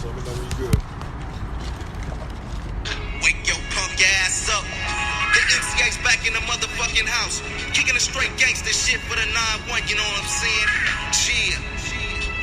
so let me know when you're good. Wake your punk ass up. The MCA's back in the motherfucking house. Kicking a straight gangster shit for the 9-1, you know what I'm saying? Chill.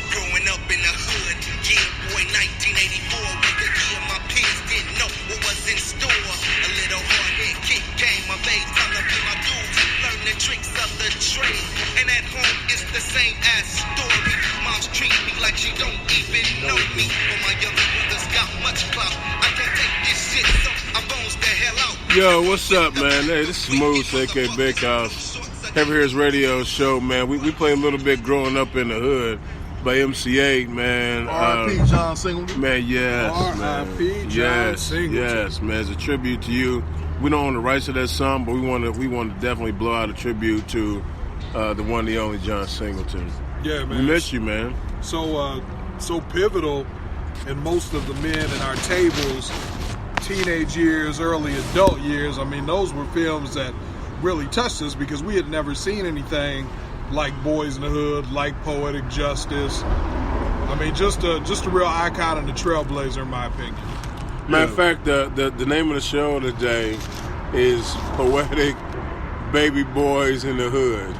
Growing up in the hood, yeah, boy, 1984. When the year my peers didn't know what was in store. A little hard hit kick came my way. Time to be my dudes. Learn the tricks of the trade. And at home, it's the same ass story. Mom's treating me like she don't even know me. But my younger brothers got much clout. I can't take this shit, so I bones the hell out. Yo, what's up, man? Hey, this is Moose, a.k.a. Big House. Heavy Hitters Radio Show, man. We play a little bit growing up in the hood by MC8, man. R.I.P. John Singleton. Man, yes, R.I.P. man. John Singleton. Yes, man. It's a tribute to you. We don't own the rights to that song, but we want to definitely blow out a tribute to the one, the only John Singleton. Yeah, man. We miss you, man. So pivotal in most of the men in our tables, teenage years, early adult years. I mean, those were films that really touched us because we had never seen anything like Boys in the Hood, like Poetic Justice. I mean, just a real icon and a trailblazer, in my opinion. Matter of fact, the name of the show today is Poetic Baby Boys in the Hood.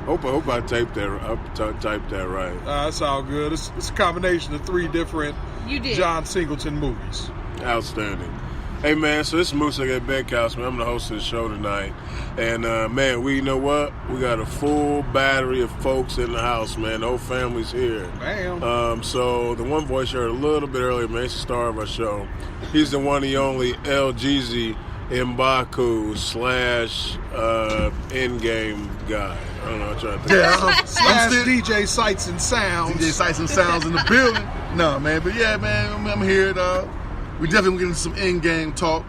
hope I typed that right. That's all good. It's a combination of 3 different John Singleton movies. Outstanding. Hey, man, so this is Moose at Big House, man. I'm the host of the show tonight. And, man, you know what? We got a full battery of folks in the house, man. The whole family's here. Bam. So the one voice you heard a little bit earlier, man, he's the star of our show. He's the one, the only LGZ Mbaku / Endgame guy. I don't know, I'm trying to think. Yeah, I'm still DJ Sights and Sounds. DJ Sights and Sounds in the building. No, man, but yeah, man, I'm here, dog. We definitely getting some in-game talk.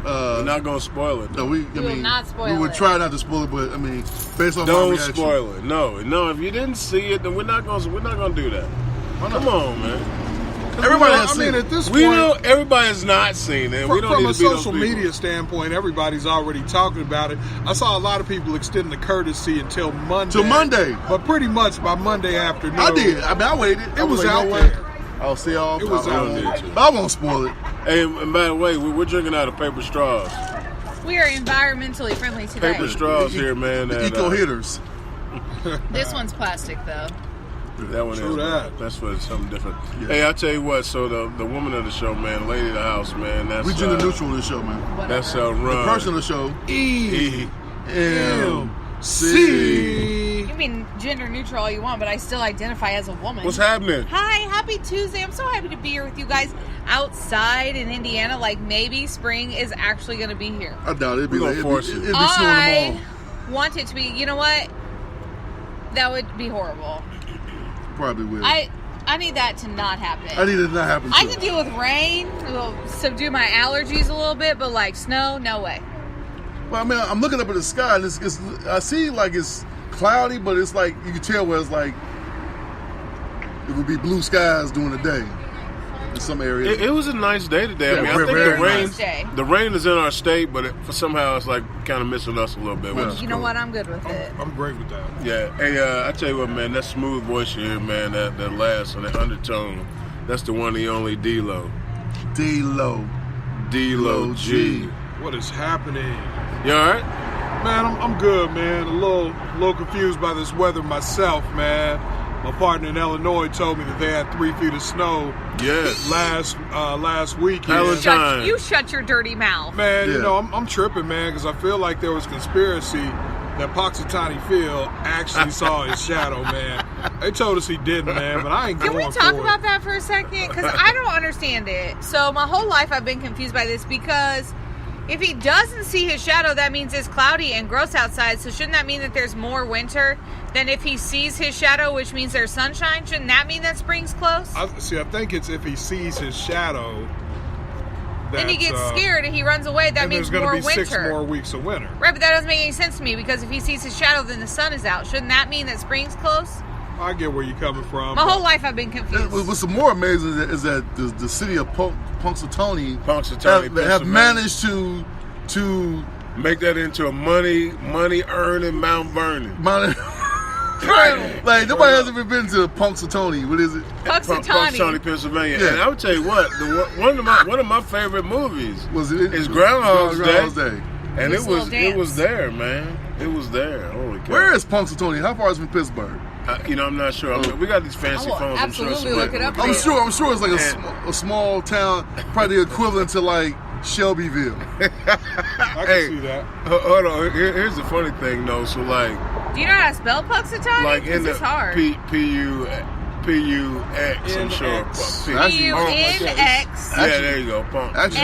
We're not gonna spoil it. No, we will not spoil it. We would try not to spoil it, but I mean, based off don't my reaction, spoil it. No. If you didn't see it, then we're not gonna do that. Come on, man. Everybody has seen it. At this point, we know everybody has not seen it. We don't from need a to be those social people. media standpoint, everybody's already talking about it. I saw a lot of people extend the courtesy until Monday. But pretty much by Monday afternoon. I did. I mean, I waited. It was out okay. there. I'll see y'all. It was out there. But I won't spoil it. Hey, and by the way, we're drinking out of paper straws. We are environmentally friendly today. Paper straws here, man. The eco hitters. This one's plastic, though. That one True is. that. That's for something different. Yeah. Hey, I tell you what. So the woman of the show, man, lady of the house, man. That's We gender neutral in the show, man. That's The Run. person of the show. C. You mean gender neutral all you want, but I still identify as a woman. What's happening? Hi, happy Tuesday. I'm so happy to be here with you guys outside in Indiana. Like, maybe spring is actually going to be here. I doubt it. It'd be We're like, gonna force it. It'd be snowing tomorrow. Want it to be. You know what? That would be horrible. Probably will. I need that to not happen. I need it to not happen. I too. can deal with rain. It'll subdue my allergies a little bit, but like snow, no way. Well, I mean, I'm looking up at the sky, and I see like it's cloudy, but it's like you can tell where it's like it would be blue skies during the day in some areas. It was a nice day today. I mean, I think very the rain. nice day. The rain is in our state, but somehow it's like kind of missing us a little bit. Which is You know cool. what? I'm good with it. I'm great with that. Yeah. Hey, I tell you what, man. That smooth voice you hear, man. That last and that undertone. That's the one, the only D-Lo. D-Lo. D-Lo G. What is happening? You all right? Man, I'm good, man. A little confused by this weather myself, man. My partner in Illinois told me that they had 3 feet of snow Yes. last weekend. Valentine. You shut your dirty mouth. Man, Yeah. you know, I'm tripping, man, because I feel like there was conspiracy that Poxitani Phil actually saw his shadow, man. They told us he didn't, man, but I ain't Can going we for talk it. about that for a second? Because I don't understand it. So my whole life I've been confused by this because if he doesn't see his shadow, that means it's cloudy and gross outside. So shouldn't that mean that there's more winter than if he sees his shadow, which means there's sunshine? Shouldn't that mean that spring's close? I think it's if he sees his shadow. Then he gets scared and he runs away. That and means there's more going to be winter. 6 more weeks of winter. Right, but that doesn't make any sense to me because if he sees his shadow, then the sun is out. Shouldn't that mean that spring's close? I get where you're coming from. My whole life I've been confused. What's more amazing is that the city of Punxsutawney Punxsutawney, have managed to make that into a money earning Mount Vernon. Like nobody has ever been to Punxsutawney. What is it? Punxsutawney, Pennsylvania. Yeah. And I would tell you what, one of my favorite movies Was it? is Groundhog's Day. And This little it was dance. there, man. It was there. Holy cow. Where is Punxsutawney? How far is it from Pittsburgh? I'm not sure. I mean, we got these fancy I will phones. I'm sure absolutely look it up. I'm sure it's like And- a small town, probably the equivalent to like Shelbyville. I can Hey. see that. Hold on. Here's the funny thing, though. So, like Do you know how to spell Punxsutawney? in Because the it's hard. P-U-X, I'm sure. NX. P- Actually, P-U-N-X Yeah, there you go. Punk. Actually,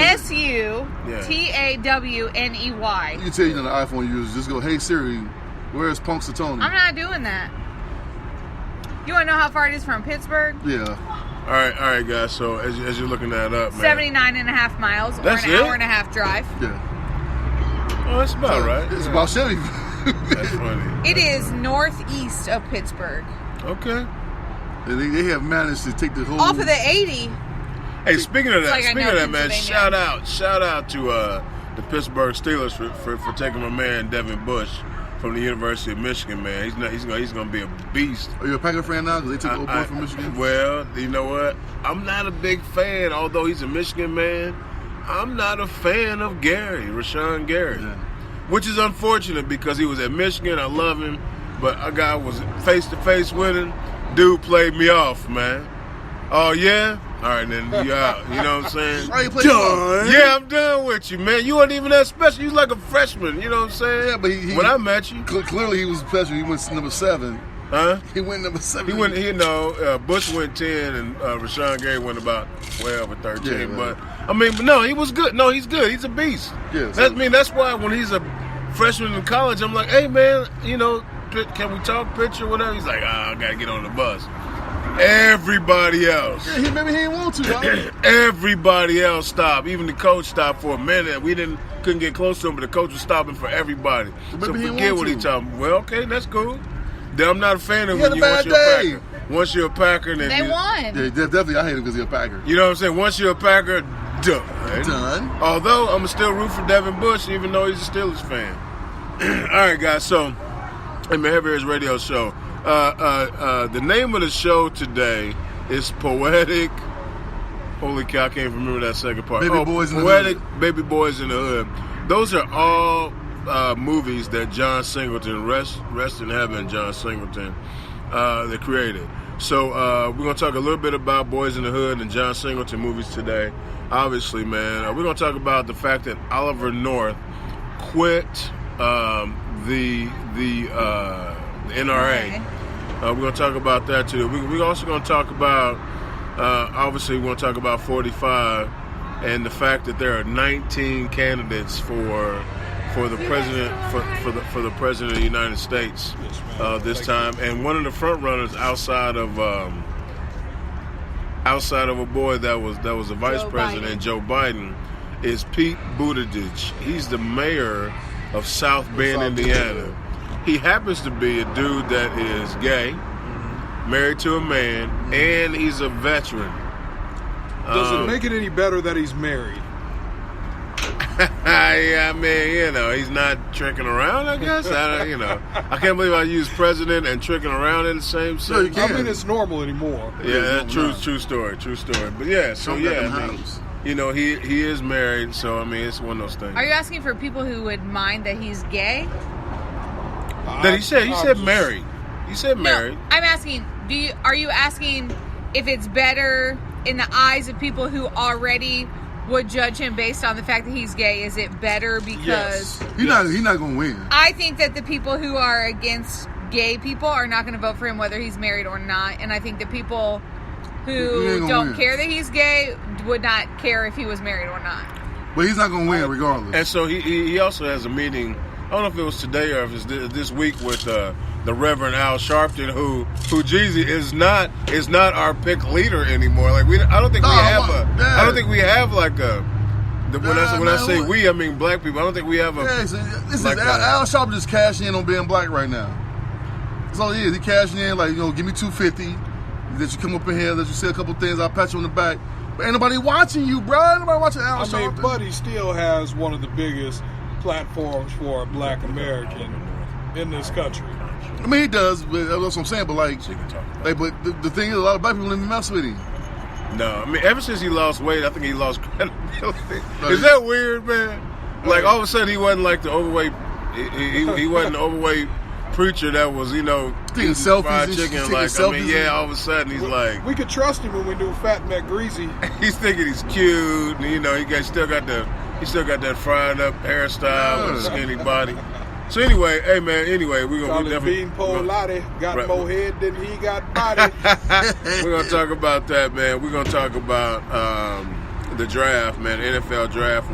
S-U-T-A-W-N-E-Y. you can tell the iPhone users just go, "Hey Siri, where's Punxsutawney?" I'm not doing that. You want to know how far it is from Pittsburgh? Yeah. All right, guys. So as you're looking that up, man. 79.5 miles, or That's an it? hour and a half drive. Yeah. Oh, that's about right. It's Yeah. about Shelbyville. That's funny. It is northeast of Pittsburgh. Okay. And they have managed to take the whole. Off of the 80. Hey, speaking of that, like I know man, Pennsylvania. shout out to the Pittsburgh Steelers for taking my man Devin Bush from the University of Michigan. Man, he's gonna be a beast. Are you a Packer fan now? Because they took the old boy from Michigan. Well, you know what? I'm not a big fan, although he's a Michigan man. I'm not a fan of Rashawn Gary, Yeah. which is unfortunate because he was at Michigan. I love him, but a guy was face to face with him. Dude played me off, man. Oh yeah? All right, then you out. You know what I'm saying? Why you play done? Yeah, I'm done with you, man. You weren't even that special. You was like a freshman. You know what I'm saying? Yeah, but he when I met you, clearly he was special. He went number 7. huh? He went number 7. He went. Bush went 10, and Rashawn Gary went about 12 or 13. Yeah, man. But no, he was good. No, he's good. He's a beast. Yeah, so- That's why when he's a freshman in college, I'm like, hey man, can we talk pitch or whatever? He's like, I gotta get on the bus. Everybody else. Yeah, maybe he didn't want to. Right? Everybody else stopped. Even the coach stopped for a minute. We couldn't get close to him, but the coach was stopping for everybody. Maybe So he didn't forget want what he to. talking. Well, okay, that's cool. Then I'm not a fan of He had when a once bad you're a day. Packer. Once you're a Packer, then They won. Yeah, definitely. I hate him because he's a Packer. you know what I'm saying? Once you're a Packer, done. Done. Although I'm still root for Devin Bush, even though he's a Steelers fan. All right, guys. So, hey, man, Heavy Air's radio show. The name of the show today is Poetic. Holy cow, I can't remember that second part. Baby Boys in the Poetic, Hood. Baby Boys in the Hood. Those are all movies that John Singleton, rest in heaven, John Singleton, that created. So we're going to talk a little bit about Boys in the Hood and John Singleton movies today. Obviously, man, we're going to talk about the fact that Oliver North quit the NRA. Okay. We're going to talk about that too. We're also going to talk about, obviously, we're going to talk about 45 and the fact that there are 19 candidates for the president for the president of the United States this time, and one of the front runners outside of a boy that was a vice Joe president, Biden. Joe Biden, is Pete Buttigieg. He's the mayor of South Bend, Indiana. He happens to be a dude that is gay, married to a man, and he's a veteran. Does it make it any better that he's married? Yeah, I mean, he's not tricking around, I guess. I can't believe I use president and tricking around in the same No, you sentence. can't. I mean, it's normal anymore. Yeah, that's no, true story. But yeah, so Trump got yeah, them I mean, hoes. he is married, so I mean, it's one of those things. Are you asking for people who would mind that he's gay? That he said just- married. He said married. No, I'm asking, are you asking if it's better in the eyes of people who already would judge him based on the fact that he's gay? Is it better because Yes. He's not gonna win. I think that the people who are against gay people are not going to vote for him whether he's married or not, and I think the people He ain't who gonna don't win. care that he's gay would not care if he was married or not. But he's not gonna win regardless. And so he also has a meeting. I don't know if it was today or if it's this week with the Reverend Al Sharpton, who Jeezy is not our pick leader anymore. Like I don't think we have I don't think we have like a. When I say we, I mean black people. I don't think we have a. Yeah, so this like is Al Sharpton just cashing in on being black right now. That's all he is. He cashing in like, give me $250. That you come up in here, that you say a couple things, I'll pat you on the back. But ain't nobody watching you, bro. Ain't nobody watching Al I mean, Sharpton. but he still has one of the biggest platforms for a black American in this country. I mean, he does, but that's what I'm saying. But like, So you can talk about like, but the thing is, a lot of black people didn't mess with him. No, I mean, ever since he lost weight, I think he lost credibility. Is that weird, man? Like, all of a sudden, he wasn't like the overweight. He wasn't the overweight preacher that was, Taking eating selfies fried and chicken. taking Like, selfies all of a sudden, he's like, We could trust him when we knew Fat Mac Greasy. he's thinking he's cute. And, he still got that fried up hairstyle and skinny body. So anyway, hey man. Anyway, we're Call gonna it definitely. Beanpole Lottie. Got Right. more head than he got body. We're gonna talk about that, man. We're gonna talk about the draft, man. The NFL draft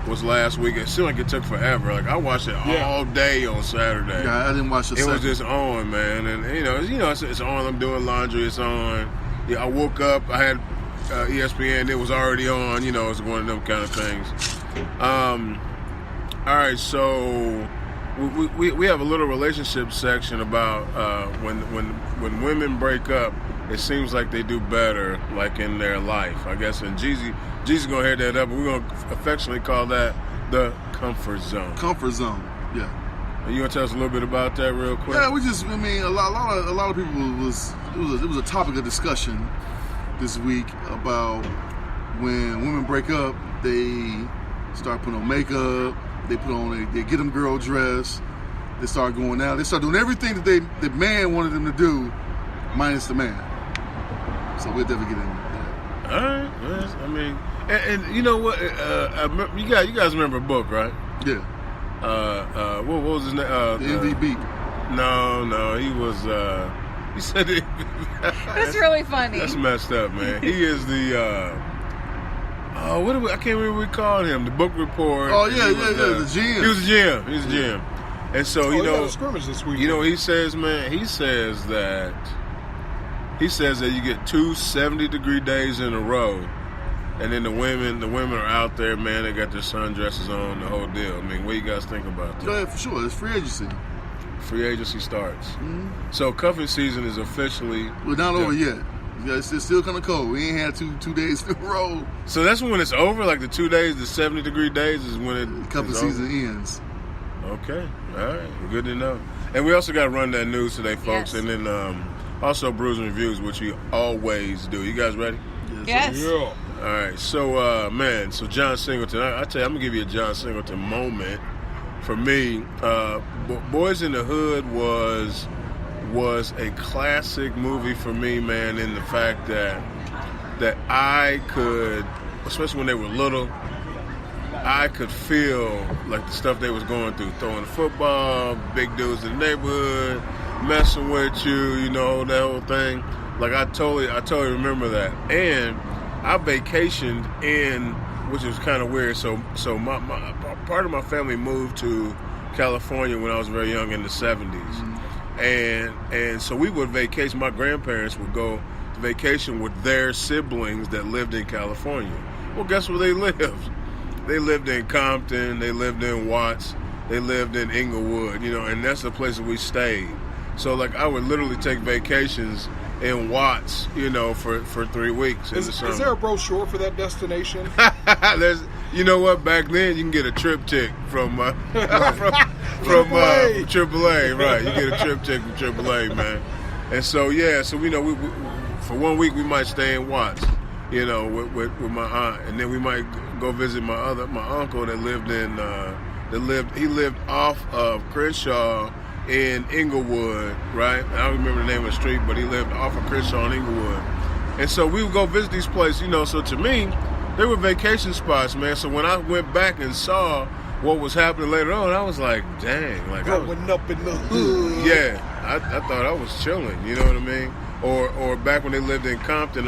was last week. It seemed like it took forever. Like I watched it all day on Saturday. Yeah, I didn't watch the It was just on, man, and it's on. I'm doing laundry. It's on. Yeah, I woke up. I had ESPN. It was already on. It's one of them kind of things. All right, so we have a little relationship section about when women break up. It seems like they do better, like in their life, I guess. And Jeezy's gonna head that up, and we're gonna affectionately call that the comfort zone. Comfort zone, yeah. Are you gonna tell us a little bit about that real quick? Yeah, a lot of people it was a topic of discussion this week about when women break up, they start putting on makeup, they get them girl dress, they start going out, they start doing everything that the man wanted them to do, minus the man. So we'll definitely get into that. All right. Yes, I mean, and you know what? You guys remember a book, right? Yeah. What was his name? The MVB. No, he was. He said it. That's really funny. That's messed up, man. He is the. I can't remember what we called him. The book report. Oh yeah, the GM. He was a GM. He was a GM. And so he got a scrimmage this week. he says, man. He says that you get 2 70-degree days in a row, and then the women are out there, man. They got their sundresses on, the whole deal. I mean, what do you guys think about that? Yeah, for sure. It's free agency. Free agency starts. Mm-hmm. So cuffing season is officially. We're not over yet. Yeah, it's still kind of cold. We ain't had two days in a row. So that's when it's over. Like the 2 days, the 70-degree days is when it. Cuffing season ends. Okay, all right, good to know. And we also got to run that news today, folks, Yes. and then also brews and reviews, which we always do. You guys ready? Yes. Yeah. All right, so so John Singleton, I tell you, I'm gonna give you a John Singleton moment. For me, Boys in the Hood was a classic movie for me, man. In the fact that I could, especially when they were little, I could feel like the stuff they was going through, throwing the football, big dudes in the neighborhood, messing with you, that whole thing. Like I totally remember that. And I vacationed in, which was kind of weird. So my part of my family moved to California when I was very young in the 70s. And so we would vacation. My grandparents would go to vacation with their siblings that lived in California. Well, guess where they lived? They lived in Compton. They lived in Watts. They lived in Inglewood, and that's the place that we stayed. So, like, I would literally take vacations in Watts, for 3 weeks in the summer. Is there a brochure for that destination? There's, you know what? Back then, you can get a triptych from AAA, right? You get a triptych from AAA, man. And so, we for 1 week we might stay in Watts, with my aunt, and then we might go visit my uncle that lived he lived off of Crenshaw in Inglewood, right? I don't remember the name of the street, but he lived off of Crenshaw in Inglewood. And so we would go visit these places, so to me, they were vacation spots, man. So when I went back and saw what was happening later on, I was like, dang. Like Growing up in the hood. Yeah, I thought I was chilling, you know what I mean? Or back when they lived in Compton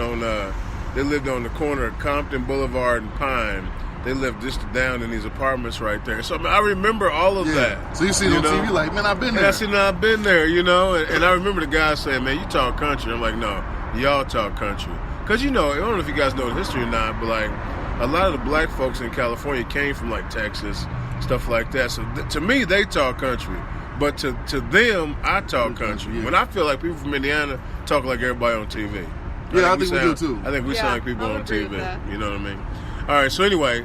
they lived on the corner of Compton Boulevard and Pine. They lived just down in these apartments right there. So I remember all of that. So you see it on TV like, man, I've been there. And I said, no, I've been there, And I remember the guy saying, man, you talk country. I'm like, no, y'all talk country. Because, I don't know if you guys know the history or not, but, like, a lot of the black folks in California came from, like, Texas, stuff like that. So to me, they talk country. But to them, I talk country. Yeah. When I feel like people from Indiana talk like everybody on TV. Yeah, I think we do, too. I think we sound like people I'll on agree TV. with that. You know what I mean? All right, so anyway,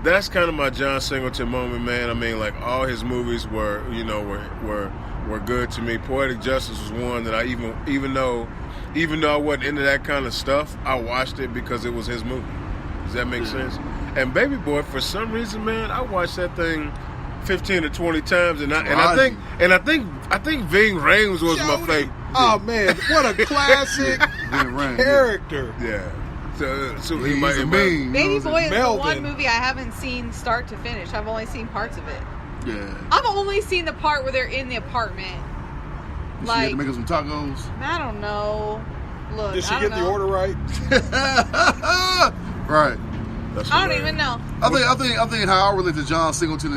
that's kind of my John Singleton moment, man. I mean, like, all his movies were were good to me. Poetic Justice was one that I even though I wasn't into that kind of stuff, I watched it because it was his movie. Does that make sense? And Baby Boy, for some reason, man, I watched that thing 15 to 20 times, and I think Ving Rhames was my favorite. Oh man, what a classic character! Yeah. So He's a mean. Baby Boy is the Melvin. one movie I haven't seen start to finish. I've only seen parts of it. Yeah. I've only seen the part where they're in the apartment. She had to make us some tacos. I don't know. Look, Did she I don't get know. the order right? Right. That's I don't hilarious. even know. I think how I relate to John Singleton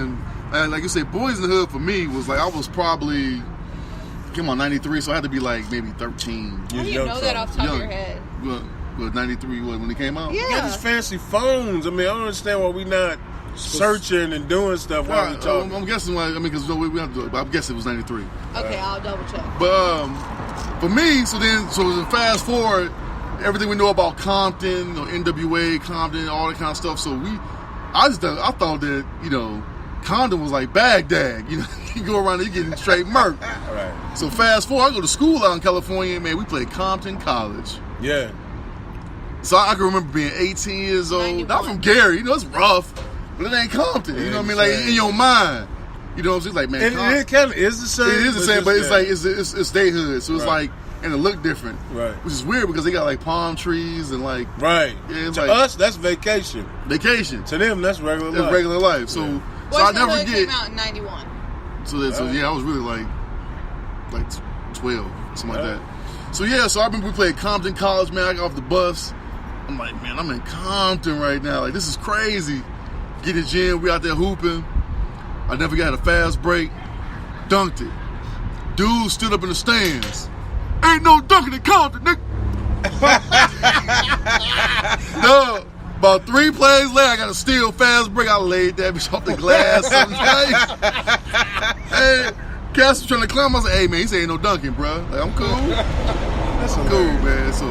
and like you say, Boys in the Hood for me was like I was probably came on 93, so I had to be like maybe 13. How do you know that off the top of your head? Well, 93 when it came out. We got Yeah. these fancy phones. I mean, I don't understand why we not searching and doing stuff while we talking. I'm guessing because we have to. I'm guessing it was 93. Okay, I'll double check. But for me, so fast forward, everything we know about Compton, NWA, Compton, all that kind of stuff. So I thought that Compton was like Baghdad. You go around there, you getting straight murked. Right. So fast forward, I go to school out in California, man. We played Compton College. Yeah. So I can remember being 18 years old. 91. Not from Gary, it's rough, but it ain't Compton. Yeah, You know what I mean? it's Like sad. in your mind, you know what I'm saying? Like man, It kind of is the same. it is the same, but it's yeah. like it's their hood, so it's Right. like and it look different, Right. Which is weird because they got like palm trees and like Right. Yeah, it's To like- us, that's vacation. vacation. To them, that's regular It's life. regular life. So Yeah. so I Boys in the never Hood get. came out in 91. So yeah, I was really like 12, something like Yeah. that. So yeah, so I remember we played Compton College, man. I got off the bus. I'm like, man, I'm in Compton right now. Like, this is crazy. Get in the gym, we out there hooping. I never got a fast break. Dunked it. Dude stood up in the stands. Ain't no dunking in Compton, nigga. No, about 3 plays later, I got a steal fast break. I laid that bitch off the glass. Hey, Cass was trying to climb. I was like, hey, man, he said ain't no dunking, bro. Like, I'm cool. That's Cool, hilarious. man. So,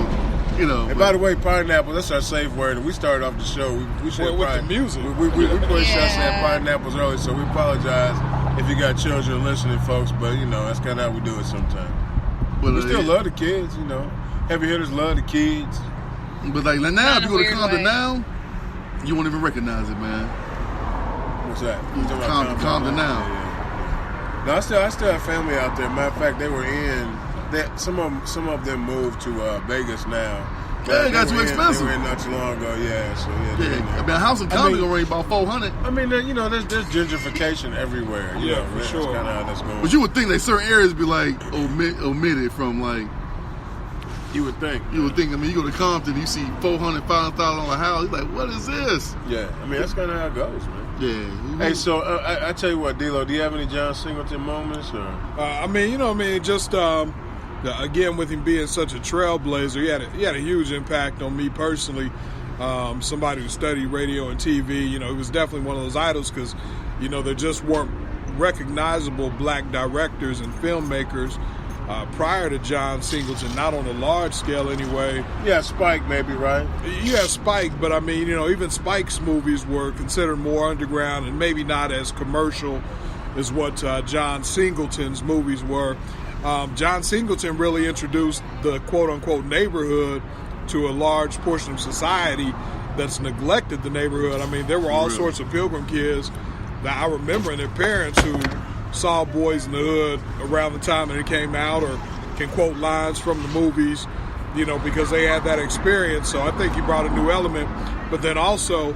And but- by the way, pineapple, that's our safe word. And we started off the show. We should With the music. We probably should have said Yeah. pineapples early, so we apologize if you got children listening, folks. But, that's kind of how we do it sometimes. but, We still love the kids, Heavy hitters love the kids. But like now, Not if in you a go to weird Compton way. now, you won't even recognize it, man. What's that? You talking about Compton now. Yeah. No, I still have family out there. Matter of fact, they were in. Some of them moved to Vegas now. Yeah, it got They too were expensive. They were in not too long ago. Yeah, so they're in Yeah, there. I mean, a house in Compton mean- gonna run about 400. I mean, there's gentrification everywhere. Yeah, for That's sure. kind of how that's going. But you would think that certain areas be like omitted from like. You would think. You would think. I mean, you go to Compton, you see 400, 500,000 on a house. You're like, what is this? Yeah, I mean that's kind of how it goes, man. Yeah. Hey, so I tell you what, D-Lo, do you have any John Singleton moments or? Just again with him being such a trailblazer, he had a huge impact on me personally. Somebody who studied radio and TV, it was definitely one of those idols because, there just weren't recognizable black directors and filmmakers prior to John Singleton, not on a large scale anyway. Yeah, Spike maybe, right? You have Spike, but I mean, even Spike's movies were considered more underground and maybe not as commercial as what John Singleton's movies were. John Singleton really introduced the quote-unquote neighborhood to a large portion of society that's neglected the neighborhood. I mean, there were all sorts of Pilgrim kids that I remember and their parents who saw Boys in the Hood around the time that it came out or can quote lines from the movies, because they had that experience. So I think he brought a new element. But then also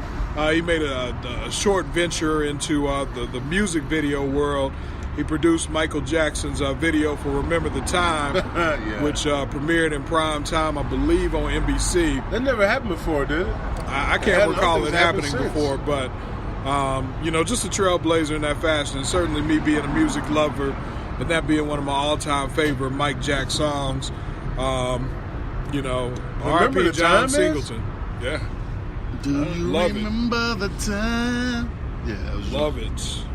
he made a short venture into the music video world. He produced Michael Jackson's video for Remember the Time, Yeah. which premiered in prime time, I believe, on NBC. That never happened before, did it? I I can't don't recall think it it's happened happening since. before, but just a trailblazer in that fashion. And certainly me being a music lover, and that being one of my all-time favorite Mike Jack songs. Remember R.I.P. the John Time is? Singleton. Yeah, Do you love it. remember the time? Yeah, that was love it.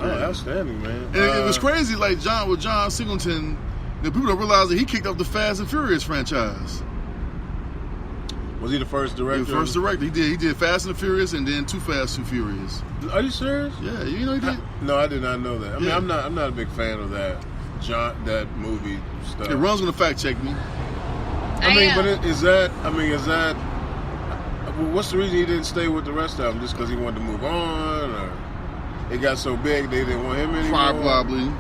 Oh, outstanding, man. And it was crazy, like John Singleton. People don't realize that he kicked off the Fast and Furious franchise. Was he the first He director? was the first director. He did Fast and Furious and then Too Fast, Too Furious. Are you serious? Yeah, he did. No, I did not know that. I mean, Yeah. I'm not a big fan of that. that movie stuff. Hey, Ron's gonna fact check me. I mean, am. but is that? What's the reason he didn't stay with the rest of them? Just because he wanted to move on, or it got so big they didn't want him anymore? Probably.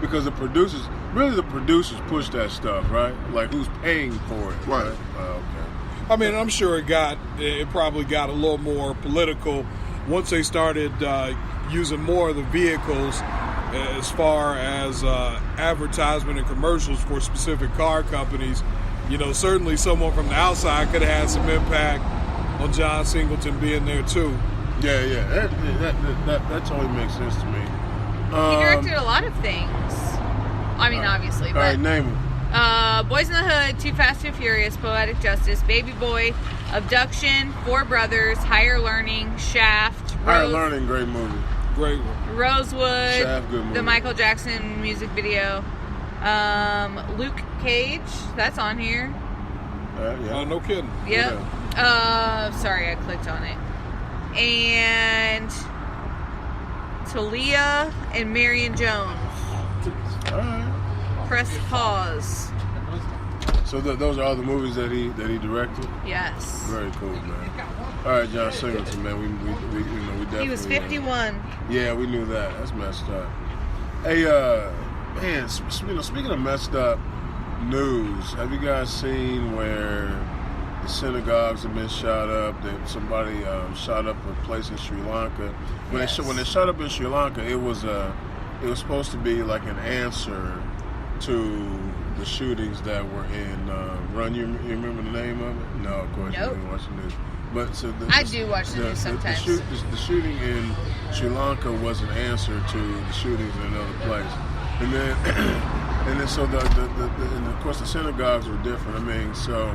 Because the producers push that stuff, right? Like, who's paying for it? Right. Okay. I mean, I'm sure it probably got a little more political once they started using more of the vehicles as far as advertisement and commercials for specific car companies. You know, certainly someone from the outside could have had some impact on John Singleton being there too. Yeah. That totally makes sense to me. He directed a lot of things. I mean, obviously. All But, right, name them. Boys in the Hood, Too Fast, Too Furious, Poetic Justice, Baby Boy, Abduction, Four Brothers, Higher Learning, Shaft, Higher Learning, great movie. Great one. Rosewood, Shaft, good movie. the Michael Jackson music video, Luke Cage, that's on here. Yeah. No kidding. Yep. Sorry, I clicked on it. And Talia and Marion Jones. All right. Press pause. So those are all the movies that he directed. Yes. Very cool, man. All right, John Singleton, man. We definitely. He was 51. Yeah, we knew that. That's messed up. Hey, man. Speaking of messed up news, have you guys seen where the synagogues have been shot up? That somebody shot up a place in Sri Lanka. When they shot up in Sri Lanka, it was supposed to be like an answer to the shootings that were in Run. You remember the name of it? No, of course Nope. you didn't watch the news. But I do watch the news sometimes. The shooting in Sri Lanka was an answer to the shootings in another place, and then so and of course the synagogues were different. I mean, so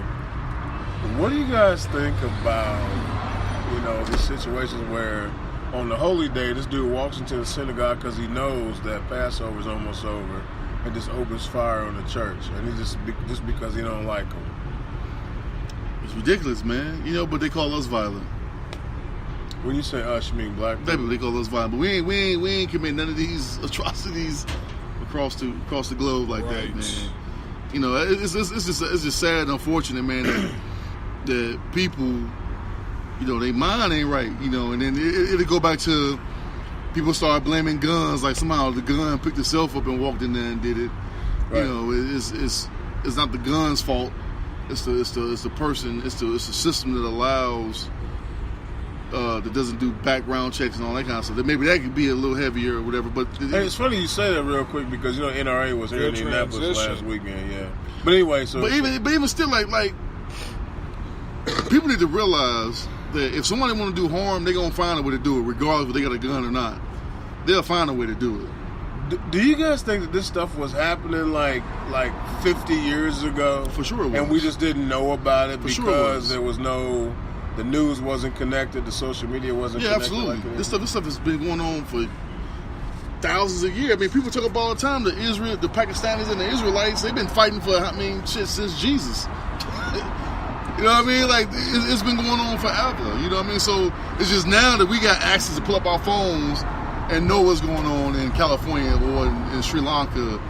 what do you guys think about these situations where on the holy day this dude walks into the synagogue because he knows that Passover is almost over, and just opens fire on the church, and he just because he don't like them. It's ridiculous, man. But they call us violent. When you say us, you mean black people? They call us violent, but we ain't commit none of these atrocities across the globe like that, Right. man. It's just sad and unfortunate, man, that people, their mind ain't right, and then it'll go back to people start blaming guns, like somehow the gun picked itself up and walked in there and did it. Right. It's not the gun's fault. It's the person. It's the system that allows that doesn't do background checks and all that kind of stuff. That maybe that could be a little heavier or whatever. But hey, it's funny you say that real quick because NRA was here in Indianapolis last weekend. Yeah, but anyway, so but even still, like people need to realize that if somebody want to do harm, they're gonna find a way to do it, regardless if they got a gun or not. They'll find a way to do it. Do you guys think that this stuff was happening like 50 years ago? For sure it was. And we just didn't know about it because sure it was. The news wasn't connected, the social media wasn't connected. Yeah, absolutely. Like This stuff has been going on for thousands of years. I mean, people talk about all the time, the Pakistanis and the Israelites, they've been fighting for, since Jesus. You know what I mean? Like, it's been going on forever. You know what I mean? So it's just now that we got access to pull up our phones and know what's going on in California or in Sri Lanka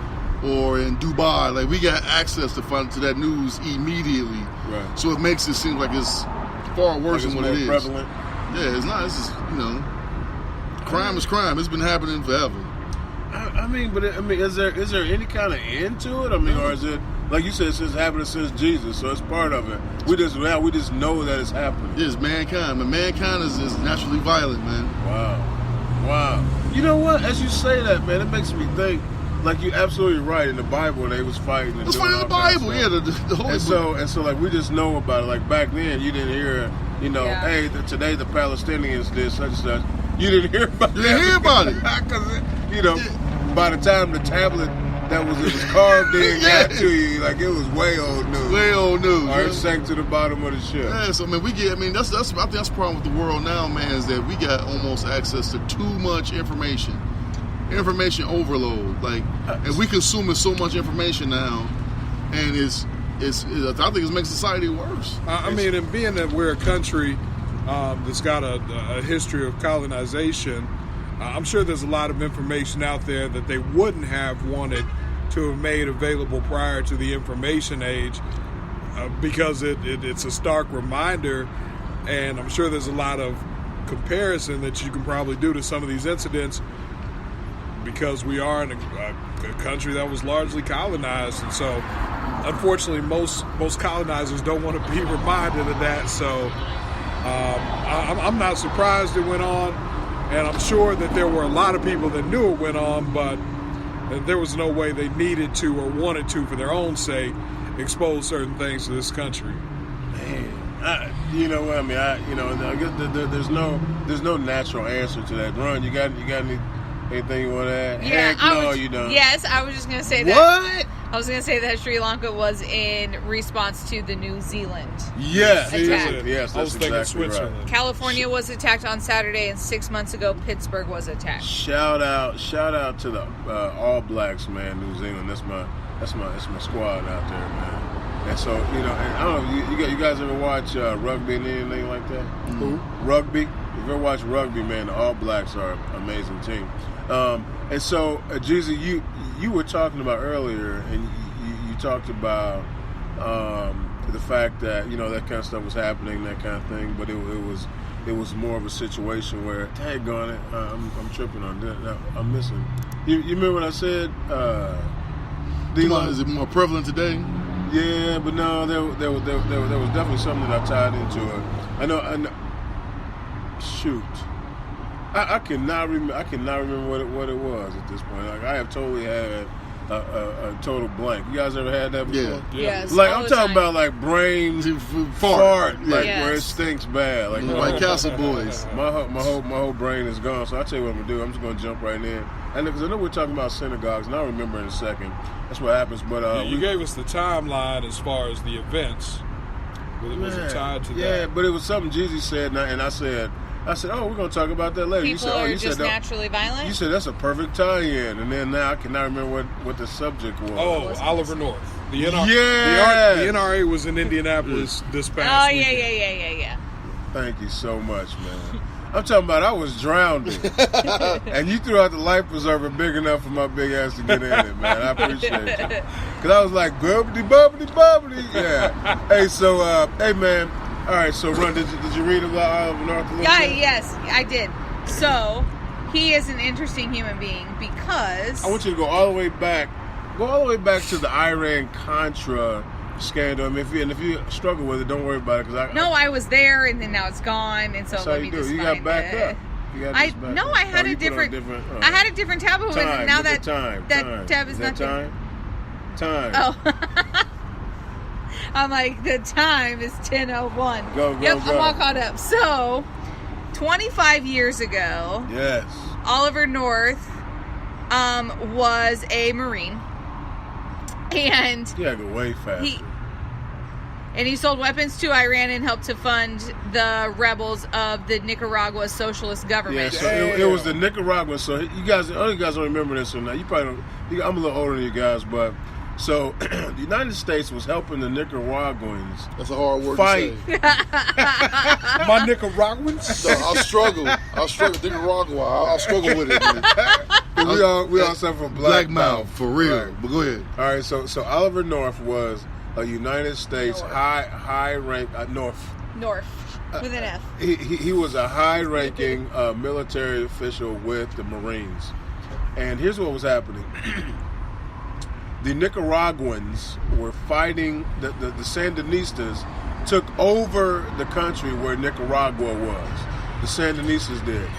or in Dubai. Like, we got access to that news immediately. Right. So it makes it seem like it's far worse than what it is. Prevalent. Yeah, it's not. It's just, crime is crime. It's been happening forever. Is there any kind of end to it? I mean, or is it, like you said, it's happening since Jesus, so it's part of it. We just know that it's happening. It's mankind. But mankind is naturally violent, man. Wow. You know what? As you say that, man, it makes me think. Like, you're absolutely right. In the Bible, they was fighting. It's fighting in the Bible, yeah. The whole and so, like, we just know about it. Like, back then, you didn't hear, hey, today the Palestinians did such and such. You didn't hear about it. You didn't hear about it. Because, by the time the tablet that was carved in got to you, like, it was way old news. Way old news. Or it sank to the bottom of the ship. Yeah, so, I mean, I think that's the problem with the world now, man, is that we got almost access to too much information. Information overload, and we consuming so much information now, and I think it's making society worse. And being that we're a country that's got a history of colonization, I'm sure there's a lot of information out there that they wouldn't have wanted to have made available prior to the information age, because it's a stark reminder, and I'm sure there's a lot of comparison that you can probably do to some of these incidents, because we are in a country that was largely colonized, and so unfortunately most colonizers don't want to be reminded of that. So I'm not surprised it went on, and I'm sure that there were a lot of people that knew it went on, but there was no way they needed to or wanted to, for their own sake, expose certain things to this country. Man, you know what I mean? I guess there's no natural answer to that. Ron, you got anything you want to add? Yeah, Heck, no, you don't. Yes, I was just gonna say that. What? I was gonna say that Sri Lanka was in response to the New Zealand. Yes, attack. yes, I was that's thinking exactly Switzerland. right. California was attacked on Saturday, and 6 months ago, Pittsburgh was attacked. Shout out to the All Blacks, man. New Zealand, that's my squad out there, man. And so, and I don't know, you guys ever watch rugby and anything like that? Who? Rugby. If you ever watch rugby, man, the All Blacks are an amazing team. And so, Jeezy, you were talking about earlier, and you talked about the fact that that kind of stuff was happening, that kind of thing, but it was more of a situation where, daggone it, I'm tripping on that. I'm missing. You remember what I said? Is it more prevalent today? Yeah, but no, there was definitely something that I tied into it. I know. Shoot, I cannot remember what it was at this point. Like, I have totally had a total blank. You guys ever had that before? Yeah. Yes, Like, all I'm the talking time. about like brain fart, like where it stinks bad. Like White Castle boys. my whole brain is gone. So I tell you what I'm gonna do. I'm just gonna jump right in. And because I know we're talking about synagogues, and I'll remember in a second. That's what happens. But You gave us the timeline as far as the events. Was it tied to that? Yeah, but it was something Jeezy said, and I said, oh, we're gonna talk about that later. People are just naturally violent. You said that's a perfect tie-in, and then now I cannot remember what the subject was. Oh, Oliver North. The NRA was in Indianapolis this past weekend. Yeah. Thank you so much, man. I'm talking about I was drowning, and you threw out the life preserver big enough for my big ass to get in it, man. I appreciate you. Because I was like, bubbly, bubbly, bubbly. Yeah. Hey, so, hey, man. All right, so, Ron, did you read about Oliver North a little bit? Yes, I did. So, he is an interesting human being because... I want you to go all the way back to the Iran-Contra scandal. I mean, if you struggle with it, don't worry about it. I was there, and then now it's gone, and so that's let how me you do. just You find got back up. I had a different. I had a different tab open. Time. Now Look that at time. that tab is that not time. Oh. I'm like, the time is 10:01. Go. I'm all caught up. So, 25 years ago, Yes. Oliver North was a Marine, and You gotta go way faster. he sold weapons to Iran and helped to fund the rebels of the Nicaragua Socialist Yeah, government. so it was the Nicaragua. So you guys don't remember this or not. You probably don't. I'm a little older than you guys, but so the United States was helping the Nicaraguans That's a hard word fight. to say. My Nicaraguans? So I'll struggle. Nicaragua. I'll struggle with it, man. We all suffer from black mouth for real. Right. But go ahead. All right, so Oliver North was a United States high rank North. With an F. He was a high-ranking military official with the Marines. And here's what was happening. The Nicaraguans were fighting, the Sandinistas took over the country where Nicaragua was. The Sandinistas did.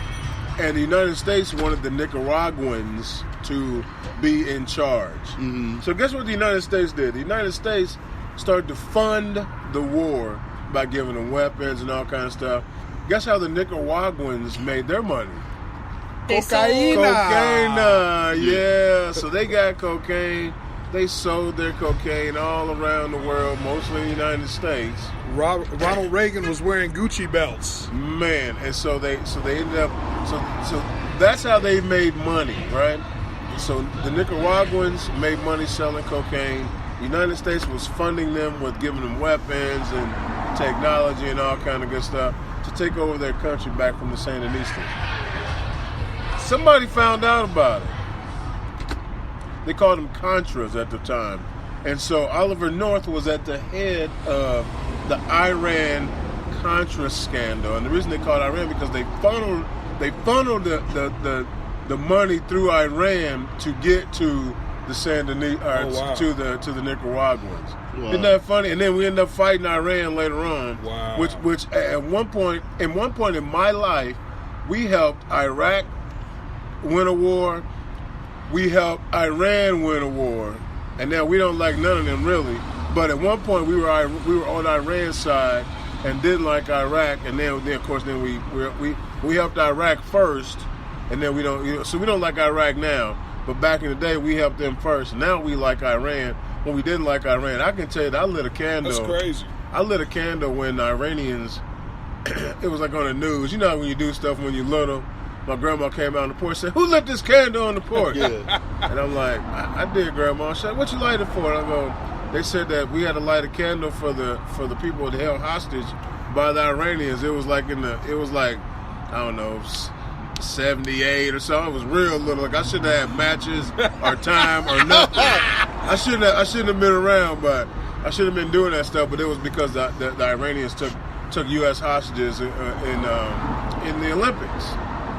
And the United States wanted the Nicaraguans to be in charge. Mm-hmm. So guess what the United States did? The United States started to fund the war by giving them weapons and all kind of stuff. Guess how the Nicaraguans made their money? They sold Cocaine, yeah. So they got cocaine. They sold their cocaine all around the world, mostly in the United States. Ronald Reagan was wearing Gucci belts. Man, and so they ended up. So that's how they made money, right? So the Nicaraguans made money selling cocaine. The United States was funding them with giving them weapons and technology and all kind of good stuff to take over their country back from the Sandinistas. Somebody found out about it. they called them Contras at the time. And so Oliver North was at the head of the Iran Contra scandal. And the reason they called Iran because they funneled the money through Iran to get to the to the Nicaraguans. Wow. Isn't that funny? And then we ended up fighting Iran later on. Wow. Which at one point in my life, we helped Iraq win a war. We helped Iran win a war. And now we don't like none of them really. But at one point we were on Iran's side and didn't like Iraq. And then of course we helped Iraq first. And then we don't like Iraq now. But back in the day, we helped them first. Now we like Iran when we didn't like Iran. I can tell you that I lit a candle. That's crazy. I lit a candle when the Iranians, it was like on the news. You know how when you do stuff when you're little? My grandma came out on the porch and said, "Who lit this candle on the porch?" Yeah. And I'm like, I did, Grandma. She said, "What you light it for?" And I go, they said that we had to light a candle for the people held hostage by the Iranians. It was like I don't know, 78 or so. It was real little. Like I shouldn't have had matches or time or nothing. I shouldn't have been around, but I should have been doing that stuff. But it was because the Iranians took U.S. hostages in the Olympics,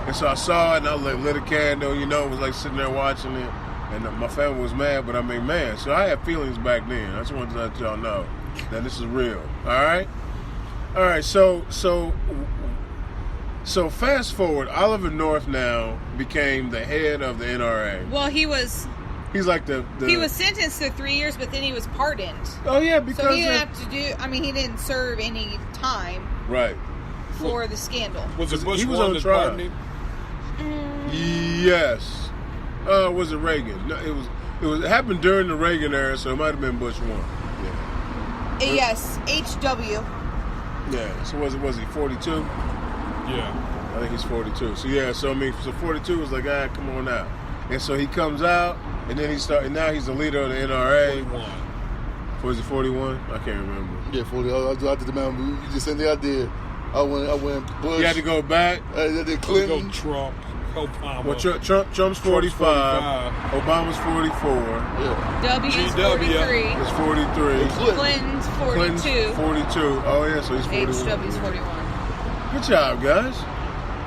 and so I saw it and I lit a candle. You know, it was like sitting there watching it, and my family was mad. But I mean, man, so I had feelings back then. I just wanted to let y'all know that this is real. All right. So fast forward, Oliver North now became the head of the NRA. Well, he's like the he was sentenced to 3 years, but then he was pardoned. Oh yeah, because so he didn't have to do. I mean, he didn't serve any time right for the scandal. Was it Bush he was one on that trial? pardoned him? Yes. Was it Reagan? No, it happened during the Reagan era, so it might have been Bush 1. Yeah. Yes, HW. Yeah. So was he 42? Yeah. I think he's 42. So yeah, so 42 was like, come on out. And so he comes out, and then now he's the leader of the NRA. 41. Was it 41? I can't remember. Yeah, 40. I did the man. You just said the idea. I went Bush. You had to go back. I did Go Clinton. Trump, Obama. Well, Trump's 45. Obama's 44. Yeah. W's GW. 43. It's 43. Clinton's 42. Clinton's 42. Oh yeah, so he's 41. HW's 41. Good job, guys.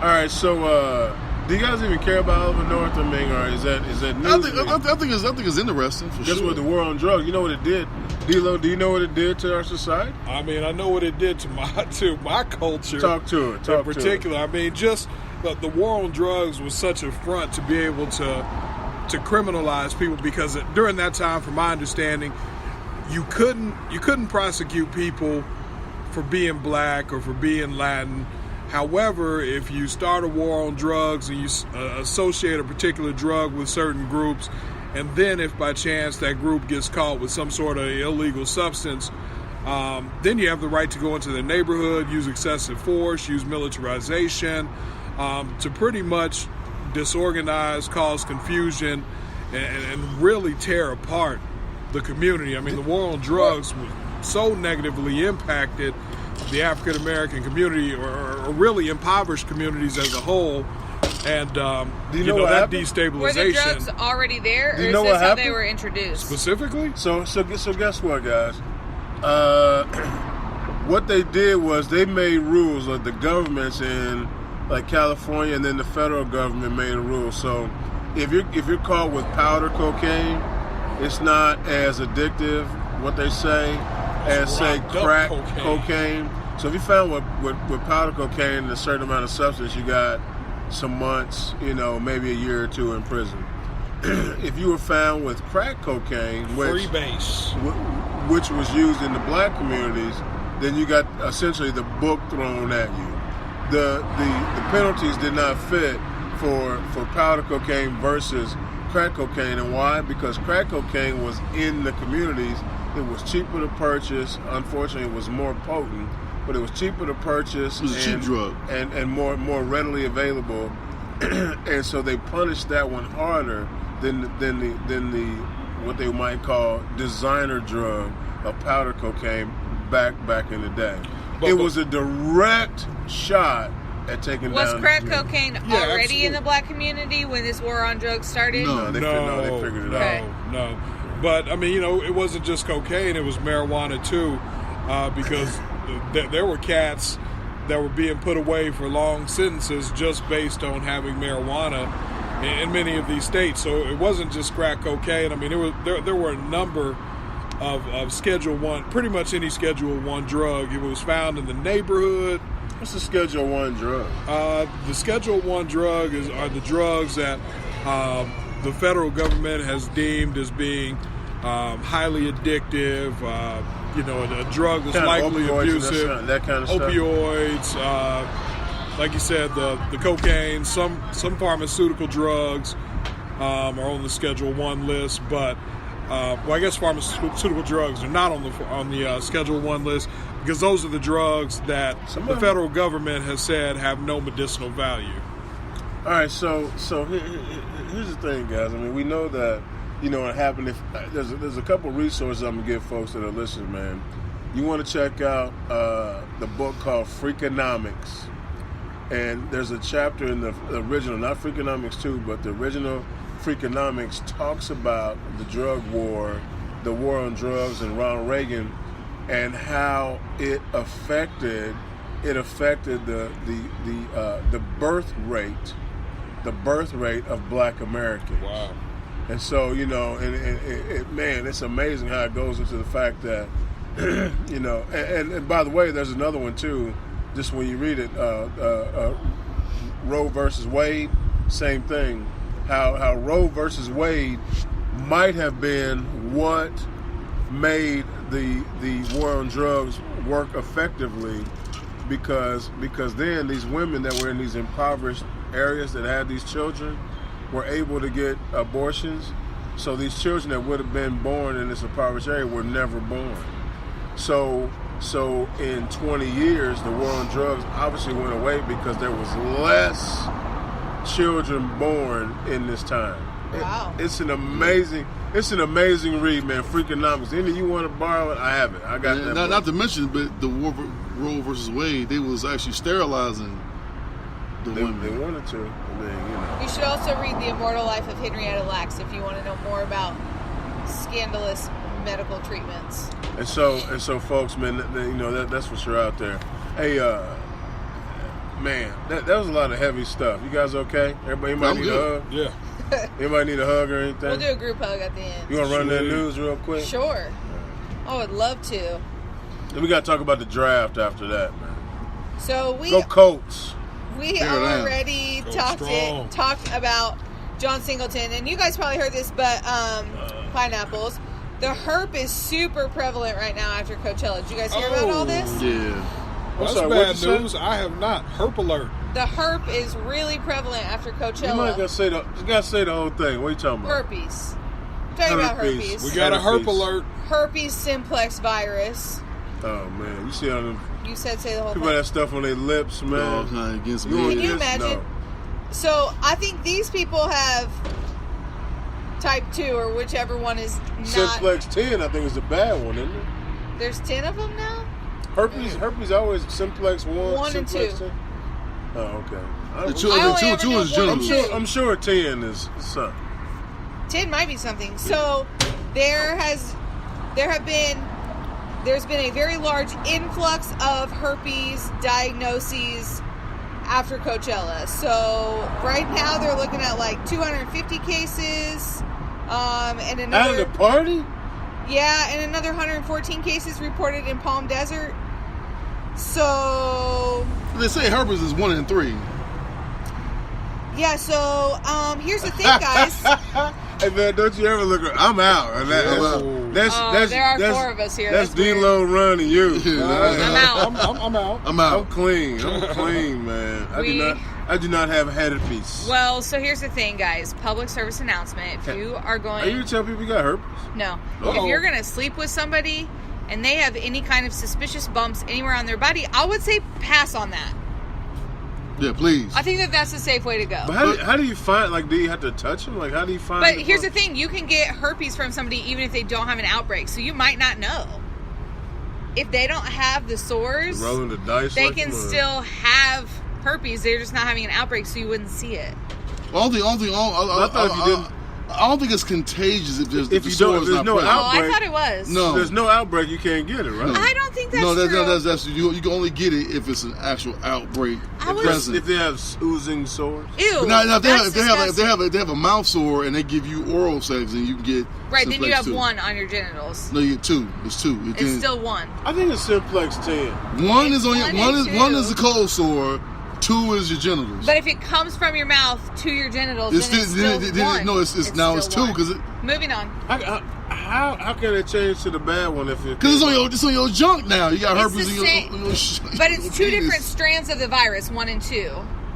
All right, so do you guys even care about Oliver North? I mean, or is that news? I think it's interesting for Just sure. with the war on drugs, you know what it did. D-Lo, do you know what it did to our society? I mean, I know what it did to my culture. Talk to it. In particular, I mean, just the war on drugs was such a front to be able to criminalize people because during that time, from my understanding, you couldn't prosecute people for being black or for being Latin. However, if you start a war on drugs and you associate a particular drug with certain groups, and then if by chance that group gets caught with some sort of illegal substance, then you have the right to go into the neighborhood, use excessive force, use militarization, to pretty much disorganize, cause confusion, and really tear apart the community. I mean, the war on drugs was so negatively impacted the African American community, or really impoverished communities as a whole, and Do you know what that happened? destabilization. Were the drugs already there, or Do you is know this what how they happened? were introduced? Specifically, So guess what, guys? What they did was they made rules, like the governments in like California, and then the federal government made a rule. So if you're caught with powder cocaine, it's not as addictive, what they say, as say rocked up crack cocaine. So if you found with powder cocaine and a certain amount of substance, you got some months, maybe a year or two in prison. If you were found with crack cocaine, free base. which was used in the black communities, then you got essentially the book thrown at you. The penalties did not fit for powder cocaine versus crack cocaine. And why? Because crack cocaine was in the communities. It was cheaper to purchase. Unfortunately, it was more potent, but it was cheaper to purchase. It was a cheap drug. And more readily available. And so they punished that one harder than the what they might call designer drug of powder cocaine back in the day. It was a direct shot at taking Was down. crack cocaine already absolutely. in the black community when this war on drugs started? No. They figured it Okay. out. No. But I mean, it wasn't just cocaine; it was marijuana too, because there were cats that were being put away for long sentences just based on having marijuana in many of these states. So it wasn't just crack cocaine. I mean, there were a number of Schedule 1, pretty much any Schedule 1 drug. It was found in the neighborhood. What's the Schedule 1 drug? The Schedule 1 drug are the drugs that the federal government has deemed as being highly addictive, a drug that's Kind of likely opioids and abusive. that kind of stuff. Opioids, like you said, the cocaine, some pharmaceutical drugs are on the Schedule 1 list, but I guess pharmaceutical drugs are not on the Schedule 1 list because those are the drugs that the federal government has said have no medicinal value. All right, so here's the thing, guys. I mean, we know that, what happened. If there's a couple resources I'm gonna give folks that are listening, man. You want to check out the book called Freakonomics, and there's a chapter in the original, not Freakonomics 2, but the original Freakonomics talks about the drug war, the war on drugs, and Ronald Reagan, and how it affected the birth rate of Black Americans. Wow. And so, man, it's amazing how it goes into the fact that, and by the way, there's another one too, just when you read it, Roe versus Wade, same thing, how Roe versus Wade might have been what made the war on drugs work effectively, because then these women that were in these impoverished areas that had these children were able to get abortions. So these children that would have been born in this impoverished area were never born. So in 20 years, the war on drugs obviously went away because there was less children born in this time. Wow. It's an amazing read, man. Freakonomics. Any of you want to borrow it? I have it. I got that. Not to mention, but the Roe versus Wade, they was actually sterilizing the women. They wanted to. I mean, You should also read The Immortal Life of Henrietta Lacks if you want to know more about scandalous medical treatments. And so, folks, man, that's for sure out there. Hey, man, that was a lot of heavy stuff. You guys okay? Anybody need a hug? Yeah. Anybody need a hug or anything? We'll do a group hug at the end. You want to run that news real quick? Sure. I would love to. Then we got to talk about the draft after that, man. So Go Colts. we Fair enough. already Go talked strong. about John Singleton, and you guys probably heard this, but pineapples. The herp is super prevalent right now after Coachella. Did you guys hear about all this? Yeah. Well, sorry, that's what'd you bad news. I have not. Herp alert. The herp is really prevalent after You might Coachella. gotta say the whole thing. What are you talking about? Herpes. I'm talking about Herpes. herpes. We got a herp Herpes. alert. Herpes simplex virus. Oh man, you see how them You said say the whole people thing. that stuff on their lips, man. All kind against You want me. Can you this? imagine? No. So I think these people have type 2 or whichever one is not. Simplex 10, I think, is a bad one, isn't it? There's 10 of them now? Herpes always Simplex 1, 1 and Simplex 2. 10. Oh, okay. The two, I only two, ever two know is one. general. I'm sure 10 is something. 10 might be something. So there's been a very large influx of herpes diagnoses after Coachella. So right now they're looking at like 250 cases, and Out of another the party? and another 114 cases reported in Palm Desert. So They say herpes is 1 in 3. yeah, so here's the thing, guys. Hey man, don't you ever look? I'm out. And that's there are 4 of us here. That's That's weird. D-Lo running you. I'm out. I'm out. I'm I'm out. clean. I'm clean, man. I do not have herpes. Well, so here's the thing, guys. Public service announcement. If you are going... Are you tell people you got herpes? No. Uh-oh. If you're going to sleep with somebody and they have any kind of suspicious bumps anywhere on their body, I would say pass on that. Yeah, please. I think that's the safe way to go. But how do you find, like, do you have to touch them? Like, how do you find But here's the thing. You can get herpes from somebody even if they don't have an outbreak. So you might not know. If they don't have the sores, rolling the dice they like can them, or- still have herpes. They're just not having an outbreak, so you wouldn't see it. I don't think it's contagious if there's If the you sore don't- is there's not no present. Oh, I Outbreak. thought it was. No. There's no outbreak, you can't get it, right? I don't think that's No, true. that's you can only get it if it's an actual outbreak present. If they have oozing sores. Ew. But now, if they that's disgusting. have a mouth sore and they give you oral sex, then you can get Right, then you simplex have too. one on your genitals. No, you get two. It's two. You It's can't- still one. I think it's Simplex 10. one is on your One and one two. is a cold sore, two is your genitals. But if it comes from your mouth to your genitals, It's then it's still- still one. no, it's now it's still two, one. 'cause Moving on. How can it change to the bad one if it? Because it's on your junk now. You got It's herpes the in your, same- on your But it's your two penis. different strands of the virus, 1 and 2.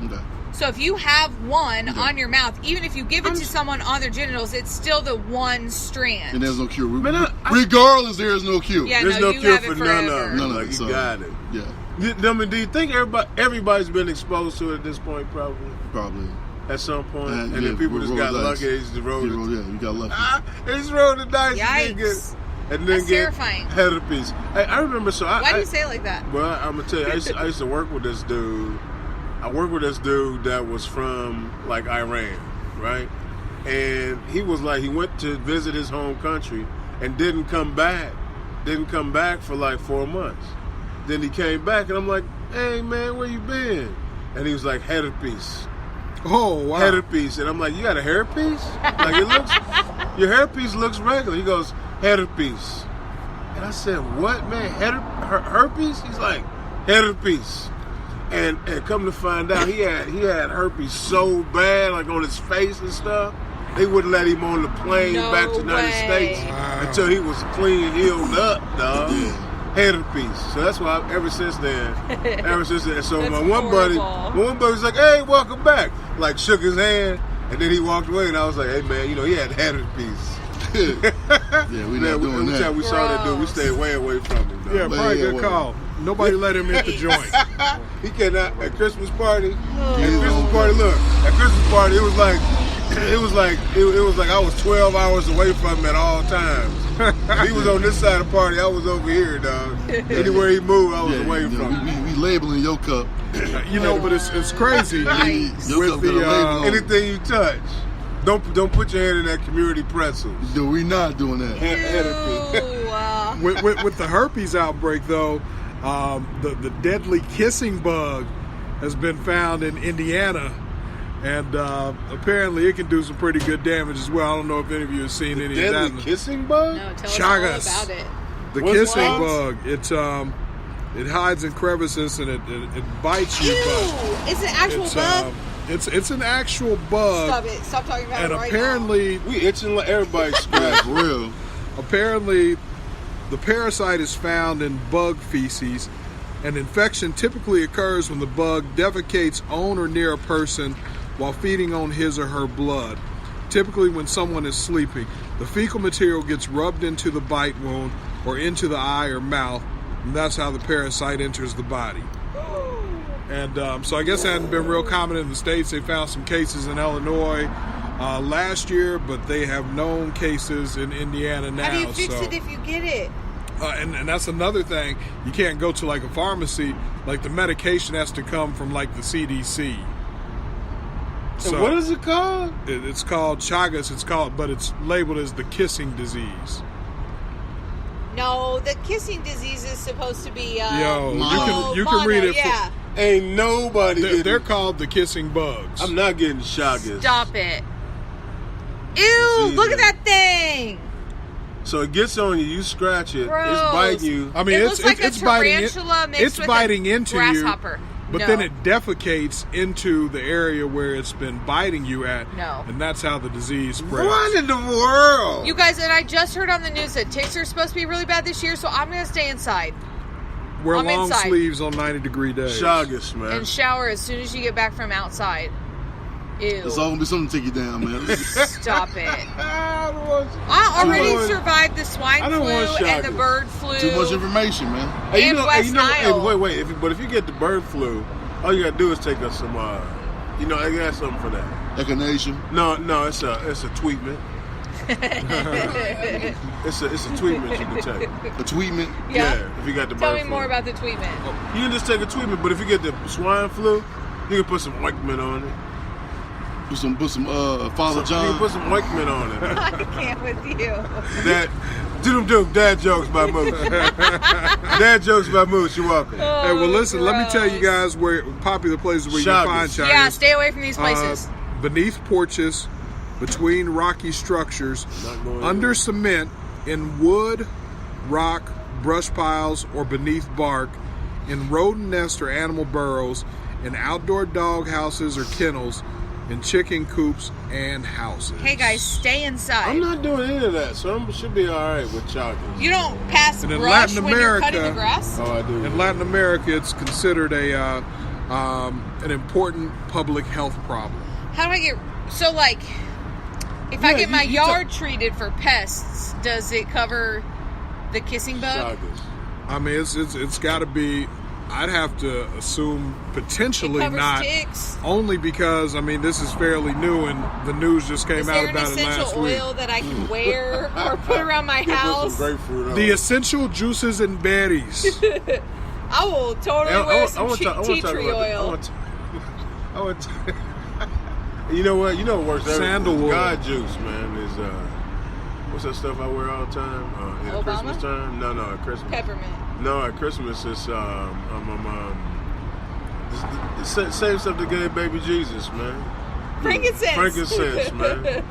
Okay. So if you have one on your mouth, even if you give it to someone on their genitals, it's still the one strand. And there's no cure. Man, Regardless, there is no cure. Yeah, There's no, no you cure have for it none forever. of them. None of Like, it, you so- got it. Yeah, I mean, do you think everybody's been exposed to it at this point? Probably probably. at some point, and Yeah, then people just roll got the dice. lucky. They just rolled it. You got lucky. They just rolled the dice Yikes. and then That's get terrifying. herpes. Hey, I remember. So Why do you say it like that? Well, I'm gonna tell you, I used to work with this dude. I worked with this dude that was from like Iran, right? And he was like, he went to visit his home country and didn't come back. Didn't come back for like 4 months. Then he came back, and I'm like, "Hey man, where you been?" And he was like, "Herpes." Oh, wow. Herpes. And I'm like, "You got a hairpiece? Like it looks, your hairpiece looks regular." He goes, "Herpes." And I said, "What, man? Herpes?" He's like, "Herpes." And come to find out, he had herpes so bad, like on his face and stuff. They wouldn't let him on the plane No back to the United way. States until he was clean, healed up, dog. Herpes. So that's why ever since then. So That's my one buddy horrible. was like, "Hey, welcome back." Like shook his hand, and then he walked away, and I was like, "Hey man, he had herpes." Yeah, we not doing Every that. time we saw that dude, we stayed way away from him. Dog. Yeah, probably yeah, good well. call. Nobody let him hit the joint. He cannot at Christmas party. Oh. At Christmas party, look. At Christmas party, it was like I was 12 hours away from him at all times. If he was on this side of the party, I was over here, dog. Anywhere he moved, I was away from him. we labeling your cup. But it's crazy. Yikes. Your With cup the, got a label on it. Anything you touch, don't put your hand in that community pretzels. No, we not doing that. Ew. With the herpes outbreak, though, the deadly kissing bug has been found in Indiana, and apparently it can do some pretty good damage as well. I don't know if any of you have seen any of Deadly that. kissing bug? No, tell us Chagas. all about it. The What's kissing that? bug, it hides in crevices and it bites you. Ew! But It's an actual bug. it's an actual bug. Stop it. Stop talking about And it right apparently, We itching like everybody scratch. For real. apparently, the parasite is found in bug feces. An infection typically occurs when the bug defecates on or near a person while feeding on his or her blood. Typically when someone is sleeping, the fecal material gets rubbed into the bite wound or into the eye or mouth, and that's how the parasite enters the body. And so I guess that hadn't been real common in the States. They found some cases in Illinois last year, but they have known cases in Indiana now. now. How do you fix so. it if you get it? And that's another thing. You can't go to like a pharmacy. Like the medication has to come from like the CDC. And what is it called? It's called Chagas. But it's labeled as the kissing disease. No, the kissing disease is supposed to be. Yo, mono. you can read it. Yeah. Ain't nobody They're getting. called the kissing bugs. I'm not getting Chagas. Stop it. Ew! See Look at that. that thing. So it gets on you, you scratch it, Gross. it's biting you. I mean, It it's looks like a it's biting tarantula mixed it's with biting a into grasshopper. you, but No. then it defecates into the area where it's been biting you at. No. And that's how the disease spreads. What in the world? You guys, and I just heard on the news that ticks are supposed to be really bad this year, so I'm going to stay inside Wear I'm long inside. sleeves on 90-degree days. Chagas, man. and shower as soon as you get back from outside. Ew. It's all gonna be something to take you down, man. Stop it. I don't want- I already want- survived the swine I don't flu want and the Chagas. bird flu. Too much information, man. Hey, And West Nile. Hey, wait. If you get the bird flu, all you gotta do is take us some. I got something for that. Echinacea. No, it's a treatment. It's a treatment you can take. A tweetment. Yeah. If you got the Tell bird me flu. more about the treatment. You can just take a treatment, but if you get the swine flu, You can put some ointment on it. Put some Father You John. can put some ointment on it. I can't with you. That dad jokes by Moose. Dad jokes by Moose. You're welcome. Hey, well, listen. Let me tell you gross. guys where popular places where you Shaggers. can find shaggers. Yeah, stay away from these places. Beneath porches, between rocky structures, Not going under in. cement, in wood, rock, brush piles, or beneath bark, in rodent nests or animal burrows, in outdoor dog houses or kennels, in chicken coops and houses. Hey guys, stay inside. I'm not doing any of that, so I should be all right with chocolate. You don't pass And in brush Latin when you're cutting America- the grass? Oh, I do. In Latin America, it's considered an important public health problem. How do I get... So, like, if I Yeah, get my you yard treated for pests, does it cover the kissing bug? Chocolate. I mean, it's got to be. I'd have to assume It potentially covers not. ticks? Only because, I mean, this is fairly new and the news just came Is out there an about it last essential week. oil that I can wear or put around my You can put house? some grapefruit on The it. essential juices and berries. I will totally wear some tea tree oil. You know what? You know what works? Sandalwood. God juice, man. Is what's that stuff I wear all the time? At Obama? Christmas time? No, at Christmas. Peppermint. No, at Christmas it's the same stuff that gave baby Jesus, man. Frankincense. Frankincense, man.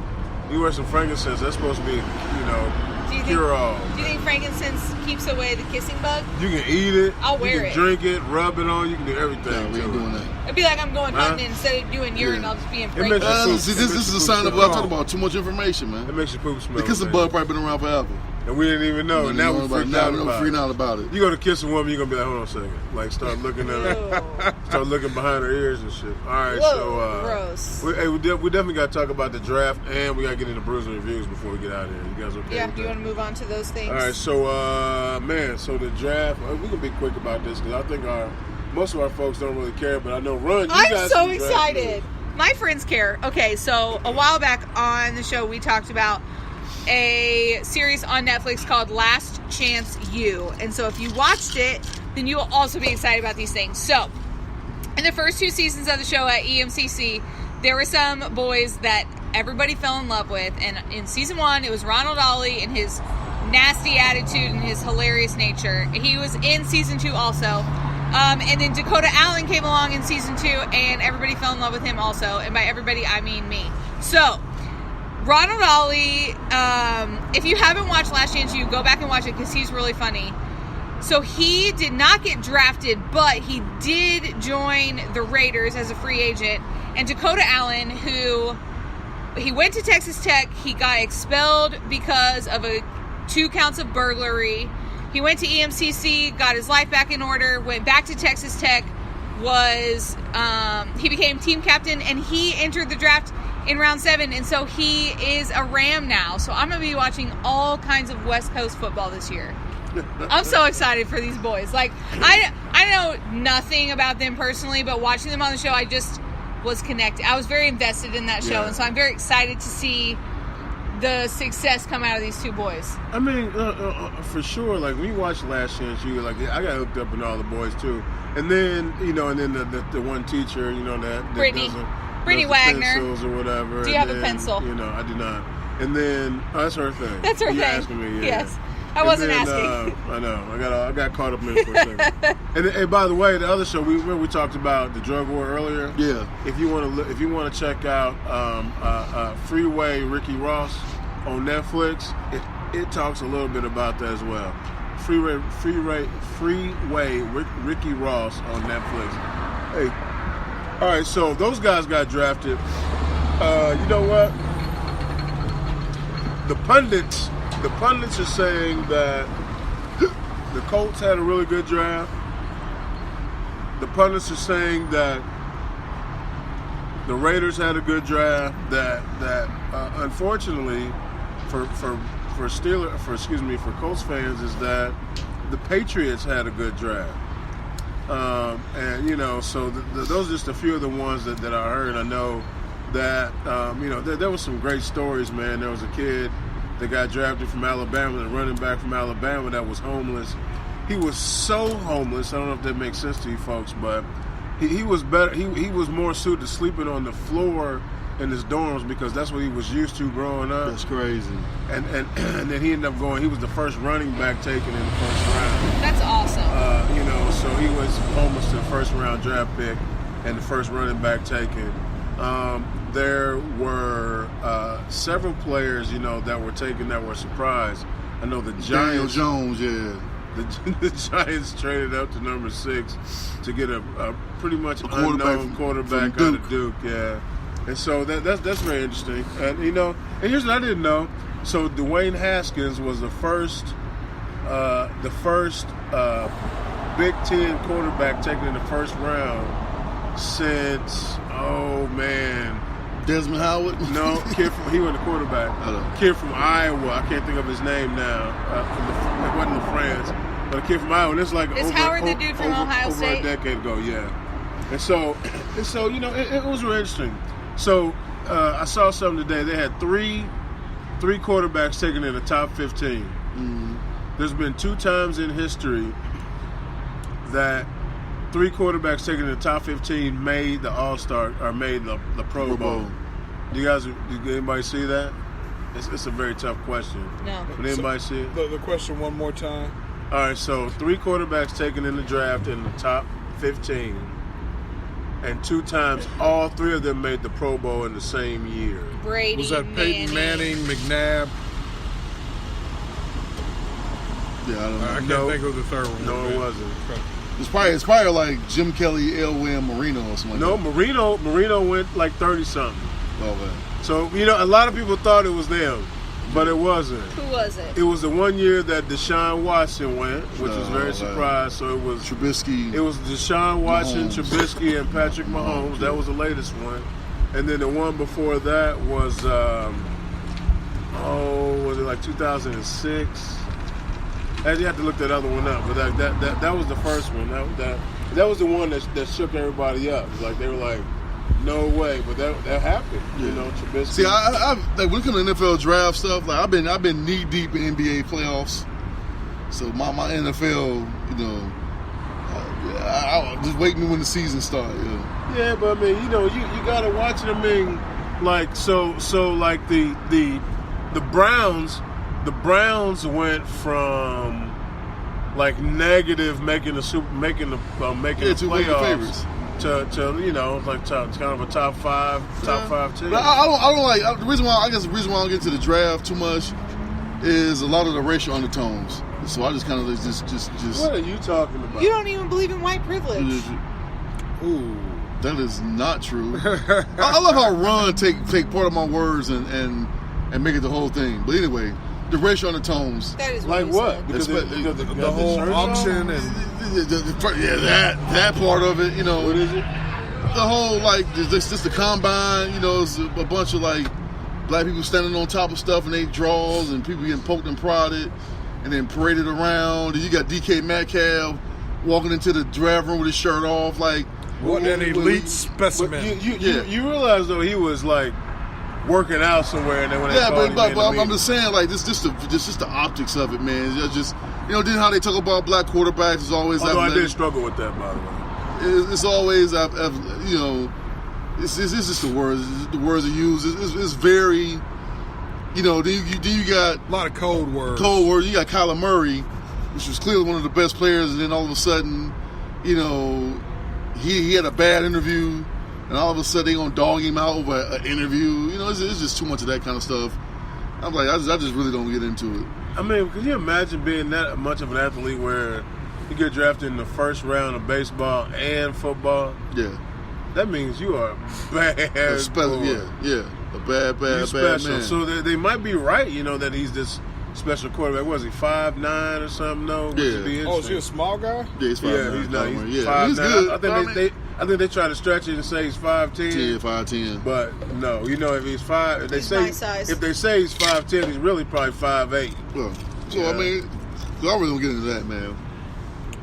You wear some frankincense. That's supposed to be, Do you cure all. Do you think frankincense keeps away the kissing bug? You can eat it. I'll wear You it. can drink it, rub it on. You can do everything. Yeah, we to ain't it. doing that. It'd be like I'm going Huh? hunting instead of doing urine. Yeah. I'll just be in It makes frankincense. you- See, this is a sign of what I'm talking about. Too much information, It man. makes your poop smell. The kissing man. bug probably been around forever. And we didn't even know. You Now know we about it. freaked Now out we're about freaking it. out about it. You go to kiss a woman, you're gonna be like, hold on a second. Like start looking at her, start looking behind her ears and shit. All right, Whoa, so gross. we definitely got to talk about the draft, and we got to get into bruising reviews before we get out of here. You guys okay? Yeah, with do you that? want to move on to those things? All right, so man, so the draft. We can be quick about this because I think most of our folks don't really care, but I know Run. You I'm got so some draft excited. news. My friends care. Okay, so a while back on the show, we talked about a series on Netflix called Last Chance U. And so if you watched it, then you will also be excited about these things. So, in the first 2 seasons of the show at EMCC, there were some boys that everybody fell in love with. And in season 1, it was Ronald Ollie and his nasty attitude and his hilarious nature. He was in season 2 also. And then Dakota Allen came along in season 2, and everybody fell in love with him also. And by everybody, I mean me. So, Ronald Ollie, if you haven't watched Last Chance U, go back and watch it because he's really funny. So he did not get drafted, but he did join the Raiders as a free agent. And Dakota Allen, who he went to Texas Tech, he got expelled because of 2 counts of burglary. He went to EMCC, got his life back in order, went back to Texas Tech, he became team captain, and he entered the draft in round 7, and so he is a Ram now. So I'm going to be watching all kinds of West Coast football this year. I'm so excited for these boys. Like, I know nothing about them personally, but watching them on the show, I just was connected. I was very invested in that show, Yeah. and so I'm very excited to see the success come out of these 2 boys. I mean, for sure. Like when you watch Last Chance U, like I got hooked up in all the boys too. And then the one teacher, that Brittany. does Brittany the Wagner. pencils or whatever. Do you and have a then, pencil? I do not. And then that's her thing. That's her You're thing. asking me, yeah. Yes. I And wasn't then, asking. I know. I got caught up in it for a second. and by the way, the other show we talked about the drug war earlier. Yeah. If you want to check out Freeway Ricky Ross on Netflix, it talks a little bit about that as well. Freeway Ricky Ross on Netflix. Hey, all right. So those guys got drafted. You know what? The pundits are saying that the Colts had a really good draft. The pundits are saying that the Raiders had a good draft. That unfortunately for Colts fans is that the Patriots had a good draft. So those are just a few of the ones that I heard. I know that there was some great stories, man. There was a kid that got drafted from Alabama, the running back from Alabama that was homeless. He was so homeless. I don't know if that makes sense to you folks, but he was better. He was more suited to sleeping on the floor in his dorms because that's what he was used to growing up. That's crazy. And then he ended up going. He was the first running back taken in the first round. That's awesome. So he was almost the first round draft pick and the first running back taken. There were several players, that were taken that were surprised. I know the Daniel Giants. Jones, yeah. The Giants traded up to number 6 to get a pretty much unknown quarterback out of Duke. Yeah, and so that's very interesting. And and here's what I didn't know. So Dwayne Haskins was the first Big Ten quarterback taken in the first round since Desmond Howard? No, he was the quarterback. Kid from Iowa. I can't think of his name now. It wasn't LaFrance, but a kid from Iowa. It's like Is Howard the dude from Ohio State? Over a decade ago, yeah. And so it was really interesting. So I saw something today. They had three quarterbacks taken in the top 15. Mm-hmm. There's been 2 times in history that 3 quarterbacks taken in the top 15 made the All-Star or made the Pro Bowl. Did anybody see that? It's a very tough question. No. Did anybody see it? The question one more time. All right, so 3 quarterbacks taken in the draft in the top 15, and 2 times all 3 of them made the Pro Bowl in the same year. Brady, Was that Peyton Manning, McNabb? Yeah, I don't know. I can't think of the third one. No, it wasn't. It's probably like Jim Kelly, Elwin, Marino or something. No, like that. Marino went like 30-something. Oh, man. So, a lot of people thought it was them, but it wasn't. Who was it? It was the one year that Deshaun Watson went, which was very surprised. So it was Trubisky. It was Deshaun Watson, Mahomes. Trubisky, and Patrick Mahomes. That was the latest one. And then the one before that was, was it like 2006? You have to look that other one up, but that was the first one. That was the one that shook everybody up. Like they were like, no way, but that happened. Yeah. Trubisky. See, I like when it comes to NFL draft stuff, like I've been knee deep in NBA playoffs. So my NFL, I just waiting when the season starts. Yeah, but I mean, you gotta watch it. I mean, like so like the Browns. The Browns went from like negative making the playoffs to like kind of a top five team. But I don't like the reason why I don't get into the draft too much is a lot of the racial undertones. So I just kind of just. What are you talking about? You don't even believe in white privilege. Ooh, that is not true. I love how Ron take part of my words and make it the whole thing. But anyway. The racial undertones. That is like what? Because the whole auction and that part of it, What is it? The whole just the combine, it's a bunch of like black people standing on top of stuff and they draws and people getting poked and prodded and then paraded around. And you got DK Metcalf walking into the draft room with his shirt off, like what an elite specimen. You realize though he was like working out somewhere, and then when but I'm just saying, like this, just the optics of it, man. It's just then how they talk about black quarterbacks is always. Although I did struggle with that, by the way. It's always, it's just the words are used. It's very, Then you got a lot of code words. You got Kyler Murray, which was clearly one of the best players, and then all of a sudden, he had a bad interview. And all of a sudden, they gonna dog him out over an interview. It's just too much of that kind of stuff. I'm like, I just really don't get into it. I mean, can you imagine being that much of an athlete where you get drafted in the first round of baseball and football? Yeah, that means you are bad. A bad special. man. So they might be right, that he's this special quarterback. Was he 5'9" or something? No. Yeah. Is he a small guy? Yeah, he's 5'9". He's not. He's 5'9". He's good. I think they try to stretch it and say he's 5'10". Yeah, 5'10". But no, if he's 5, if they say he's 5'10", he's really probably 5'8". Well, so I mean, I really don't get into that, man.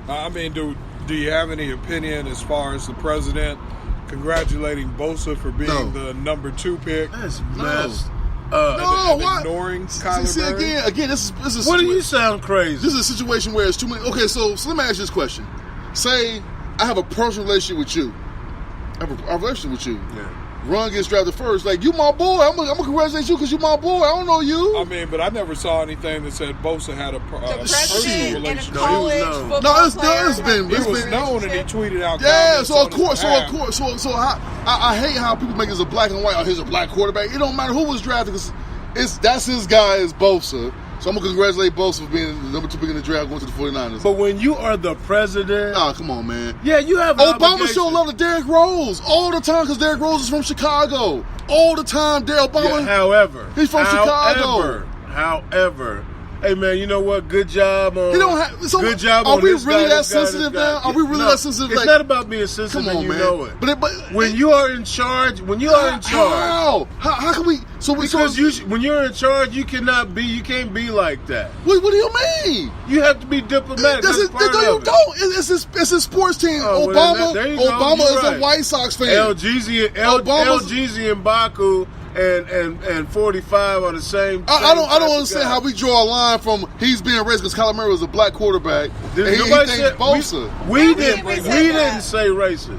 I mean, do you have any opinion as far as the president congratulating Bosa for being the number 2 pick? That's messed. And ignoring Kyler Murray? Again, this is. What do you sound crazy? This is a situation where it's too many. Okay, so let me ask you this question: say I have a personal relationship with you, have a relationship with you. Yeah. Ron gets drafted first. Like, you my boy. I'm gonna congratulate you because you my boy. I don't know you. I mean, but I never saw anything that said Bosa had a The personal president and a relationship. college known. football No, it's player. been- He it's was been- known and he tweeted out. Yeah, comments so of on his course, behalf. so I hate how people make it a black and white. Oh, here's a black quarterback. It don't matter who was drafted because that's his guy is Bosa. So I'm gonna congratulate Bosa for being the number 2 pick in the draft, going to the 49ers. But when you are the president, Nah, come on, man. yeah, you have an Obama obligation. showed love to Derrick Rose all the time because Derrick Rose is from Chicago. All the time, Obama. Yeah, however, He's from Chicago. However, hey man, you know what? Good job on. He don't have. So good job Are on we this really guy, that this guy, sensitive this guy. now? Are we really No, that sensitive? It's Like, not about being sensitive, come on, and you man. know it. But when you are in charge, how can we? because when you're in charge, you can't be like that. What do you mean? You have to be diplomatic. No, That's part you of it. don't. It's his sports team. Oh, well, Obama. there you go. Obama You're is right. a White Sox fan. LGZ and Baku and 45 are the same. I don't understand how we draw a line from he's being racist because Kyler Murray was a black quarterback. And he thinks Bosa. We didn't say racist.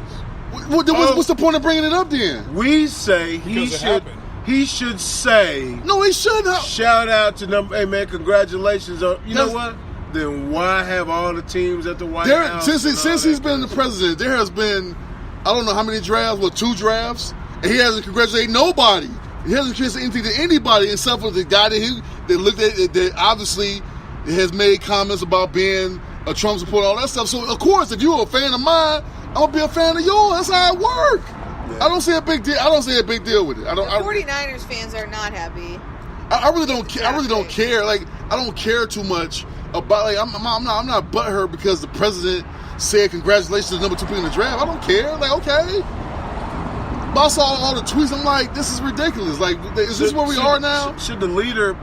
What's the point of bringing it up then? We say Because it happened. he should say No, he shouldn't. shout out to them. Hey man, congratulations on. You know That's- what? Then why have all the teams at the White There, House? since he's been the president, there has been, I don't know how many drafts, 2 drafts, and he hasn't congratulated nobody. He hasn't congratulated anything to anybody except for the guy that looked at that obviously has made comments about being a Trump supporter, all that stuff. So of course, if you're a fan of mine, I'm gonna be a fan of yours. That's how it works. Yeah. I don't see a big deal. I don't see a big deal with it. The 49ers fans are not happy. I really don't care. I really don't care. Like, I don't care too much about. Like, I'm not butthurt because the president said congratulations to the number 2 pick in the draft. I don't care. Like, okay. But I saw all the tweets. I'm like, this is ridiculous. Like, is this where we are now? Should the leader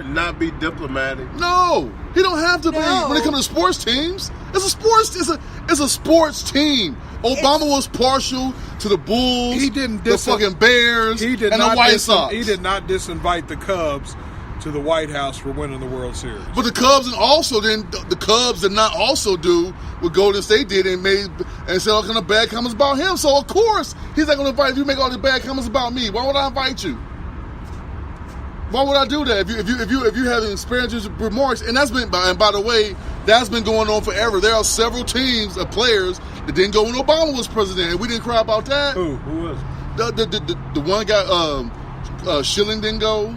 not be diplomatic? No, he don't have to be. No. When it comes to sports teams, it's a sports team. Obama was partial to the Bulls. He didn't the fucking Bears He did and not the White Sox. He did not disinvite the Cubs to the White House for winning the World Series. But the Cubs the Cubs did not also do what Golden State did and said all kind of bad comments about him. So of course he's not going to invite you. Make all these bad comments about me. Why would I invite you? Why would I do that? If you have experiences remarks, and by the way, that's been going on forever. There are several teams of players that didn't go when Obama was president, and we didn't cry about that. Who was it? The one guy, Schilling didn't go.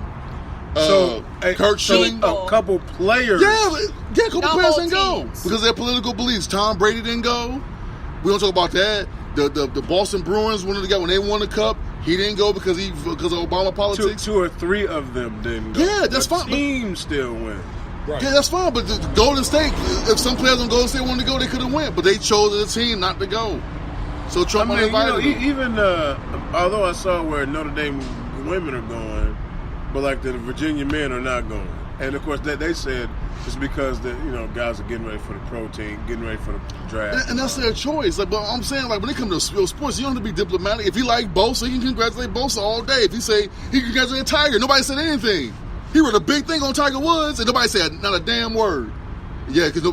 Kurt Schilling. A couple players. Yeah, a couple Not players whole didn't go teams. because of their political beliefs. Tom Brady didn't go. We don't talk about that. The Boston Bruins wanted to go when they won the cup. He didn't go because of Obama politics. Two or three of them didn't go. Yeah, that's the fine, but- team still went. Right. Yeah, that's fine. But the Golden State, if some players on Golden State wanted to go, they could have went. But they chose as a team not to go. So Trump uninvited them. even although I saw where Notre Dame women are going, but like the Virginia men are not going. And of course, they said it's because guys are getting ready for the pro team, getting ready for the draft. And that's their choice. Like, but I'm saying, like, when it comes to sports, you don't have to be diplomatic. If you like Bosa, you can congratulate Bosa all day. If you say he congratulated Tiger, nobody said anything. He wrote a big thing on Tiger Woods, and nobody said not a damn word. Yeah, because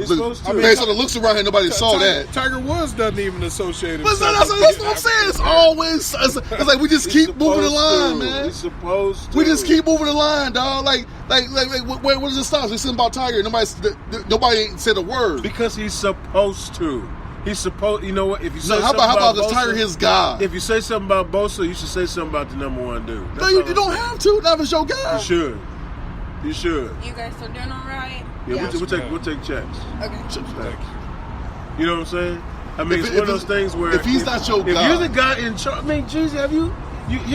supposed to. Based on the looks around here, nobody saw that. Tiger Woods doesn't even associate But himself. that's what I'm saying. It's always it's like we just keep moving the line, man. He's supposed to. We just keep moving the line, dog. Like where does it stop? There's something about Tiger. Nobody ain't said a word. Because he's supposed to. He's supposed. You know what? If you say No, how something about Bosa, is Tiger his guy? If you say something about Bosa, you should say something about the number one dude. No, That's you all I'm don't saying. have to. Not if it's your guy. You should. You should. You guys still doing all right? Yeah, we'll take checks. Okay. Thanks. You know what I'm saying? I mean, If it's it- one of those if things where if he's not your if guy- you're the guy in charge. I mean, geez, have you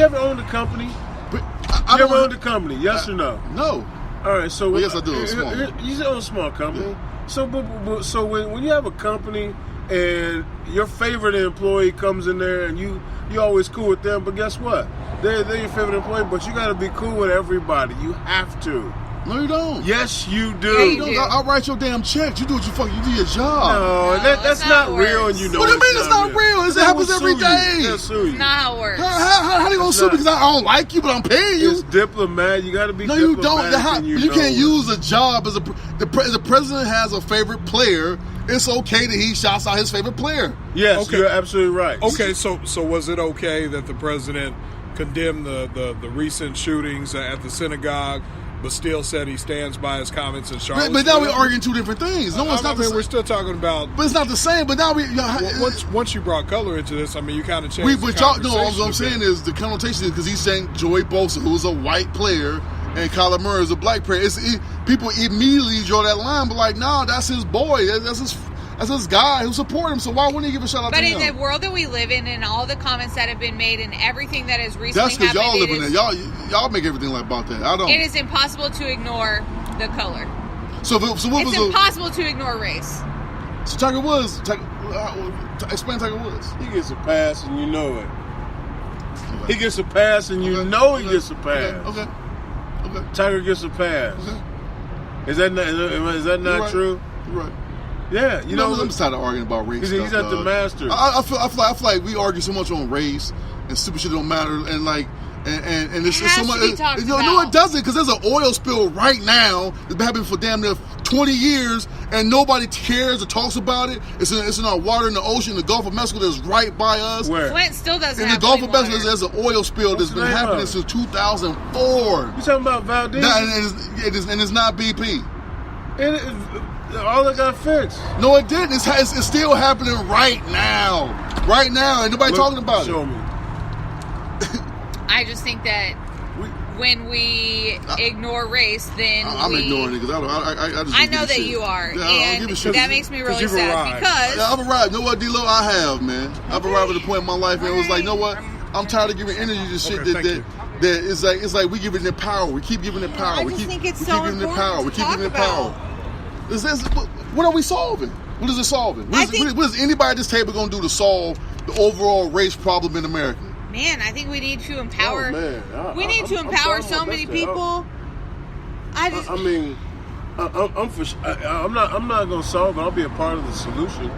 ever owned a company? But I You ever don't. owned a company? Yes or no? No. All right, so Well, yes, I do. It's small. You own a small company. So, so when you have a company and your favorite employee comes in there and you always cool with them, but guess what? They're your favorite employee, but you got to be cool with everybody. You have to. No, you don't. Yes, you do. Yeah, you No, do. I'll write your damn checks. You do what you do your job. No, No, that's that's not not real, worse. and you know What do you mean it's not real? It They happens will every sue you. day. They'll sue you. Not how it works. How they gonna It's sue not. because I don't like you, but I'm paying you? It's diplomat. You got to be No, you don't. diplomatic. and You can't know use a job as the president has a favorite player, it's okay that he shouts out his favorite player. Yes, Okay. you're absolutely right. Okay, so was it okay that the president condemned the recent shootings at the synagogue, but still said he stands by his comments in Charlottesville? But now we're arguing two different things. No, it's not the We're same. still talking about. But it's not the same. But now Once you brought color into this, I mean, you kind of changed. But the y'all, no, conversation what I'm a saying bit. is the connotation is because he's saying Joey Bosa, who's a white player, and Kyler Murray is a black player. People immediately draw that line, but like, no, that's his boy. That's his guy who support him. So why wouldn't he give a shout out But to in him? the world that we live in, and all the comments that have been made, and everything that has recently That's because happened, y'all live in there. Y'all make everything like about that. I don't. it is impossible to ignore the color. So what It's was impossible to ignore race. So Tiger Woods? Explain Tiger Woods. He gets a pass and you know it. He gets a pass and you know he gets a pass. Okay. Tiger gets a pass. Okay. Is that not You're right. true? You're right. Yeah, you know. I'm tired of arguing about race. He's stuff, at the dog. Masters. I feel like we argue so much on race and stupid shit don't matter, and like and it's It has so to much. be talked No, about. it doesn't, because there's an oil spill right now that's been happening for damn near 20 years, and nobody cares or talks about it. It's in our water in the ocean, the Gulf of Mexico that's right by us. Where? Flint still doesn't In the have Gulf clean of Mexico, water. there's an oil spill What's that's the been name happening of it? since 2004. You talking about Valdez? And it's not BP. All that got fixed. No, it didn't. It's still happening right now. Right now, and nobody talking about Show it. me. I just think that when we ignore race, then I'm ignoring it because I just. I don't know give a that shit. you are, Yeah, I don't give a and shit. that makes me really you've sad arrived. because Yeah, I've arrived. You know what, D-Lo? I have, man. I've arrived at a point in my life, and it was like, you know what? I'm tired of giving energy to shit Okay, that thank you. it's like we giving it power. We keep giving it power. I we just keep, think it's we so keep giving it important power. to We keep talk giving it about. power. What are we solving? What is it solving? I think- What is anybody at this table going to do to solve the overall race problem in America? man, I think we need to empower. Oh, man. We need to I'm empower trying so my many best to help. people. I mean, I'm not gonna solve it. I'll be a part of the solution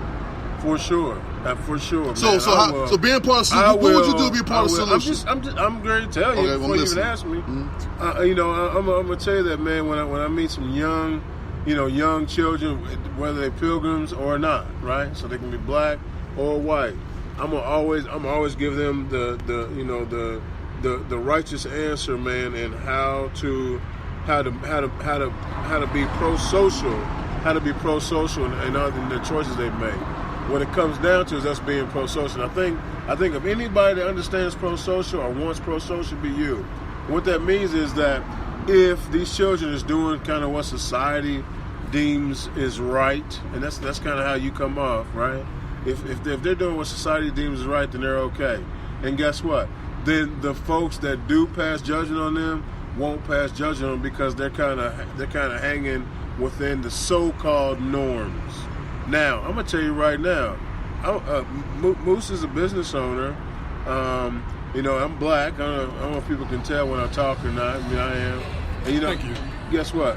for sure. For sure. So man. so being part of the solution, what would you do to be a part of the solution? I'm going to tell you Okay, well, before you listen. even ask me. Mhm. You know, I'm gonna tell you that, man. When I meet some young children, whether they're pilgrims or not, right? So they can be black or white. I'm always give them the righteous answer, man, and how to be pro-social, and the choices they've made. What it comes down to is us being pro-social. I think if anybody that understands pro-social or wants pro-social, be you. What that means is that if these children is doing kind of what society deems is right, and that's kind of how you come off, right? If they're doing what society deems is right, then they're okay. And guess what? Then the folks that do pass judgment on them won't pass judgment on them because they're kind of hanging within the so-called norms. Now, I'm gonna tell you right now, Moose is a business owner. I'm black. I don't know if people can tell when I talk or not. I mean, I am. And Thank you. Guess what?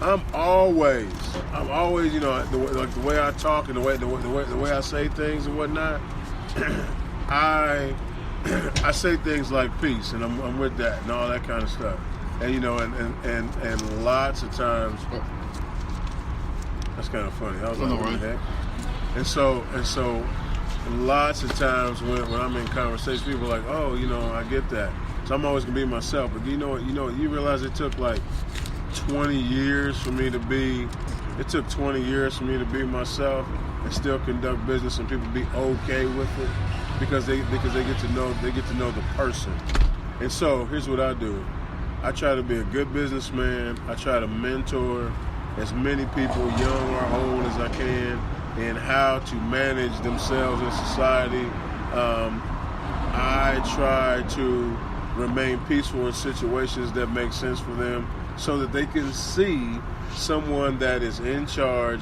I'm always, the way I talk and the way I say things and whatnot. I say things like peace, and I'm with that and all that kind of stuff. And and lots of times, that's kind of funny. I was like, what the heck? And so, lots of times when I'm in conversation, people are like, oh, I get that. So I'm always gonna be myself. But you realize it took like 20 years for me to be. It took 20 years for me to be myself and still conduct business, and people be okay with it because they get to know the person. And so here's what I do. I try to be a good businessman. I try to mentor as many people, young or old, as I can, in how to manage themselves in society. I try to remain peaceful in situations that make sense for them so that they can see someone that is in charge,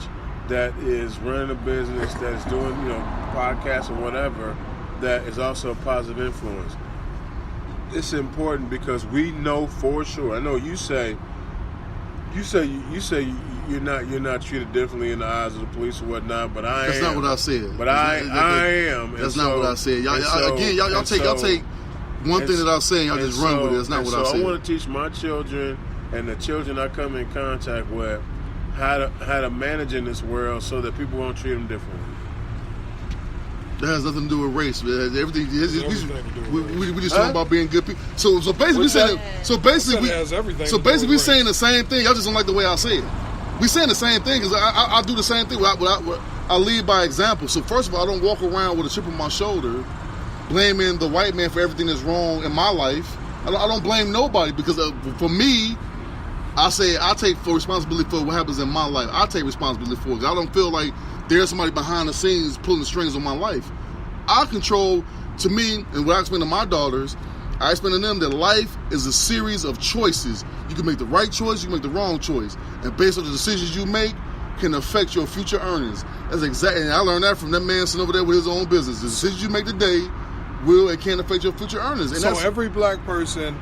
that is running a business, that is doing, podcasts or whatever, that is also a positive influence. It's important because we know for sure. I know you say you're not treated differently in the eyes of the police or whatnot, but I am. That's not what I said. But I am. That's not what I said. Y'all take one thing that I was saying, y'all just run with it. That's not what I said. I want to teach my children and the children I come in contact with how to manage in this world so that people won't treat them differently. That has nothing to do with race. Man. Everything. We just Huh? talking about being good people. So basically, we saying. So basically, It has everything So to do basically, with we saying race. the same thing. Y'all just don't like the way I say it. We saying the same thing because I do the same thing. I lead by example. So first of all, I don't walk around with a chip on my shoulder, blaming the white man for everything that's wrong in my life. I don't blame nobody because for me, I say I take full responsibility for what happens in my life. I take responsibility for it. I don't feel like there's somebody behind the scenes pulling the strings on my life. I control, to me, and what I explain to my daughters, I explain to them that life is a series of choices. You can make the right choice, you can make the wrong choice. And based on the decisions you make, can affect your future earnings. That's exactly, and I learned that from that man sitting over there with his own business. The decisions you make today will and can affect your future earnings. And So that's, every black person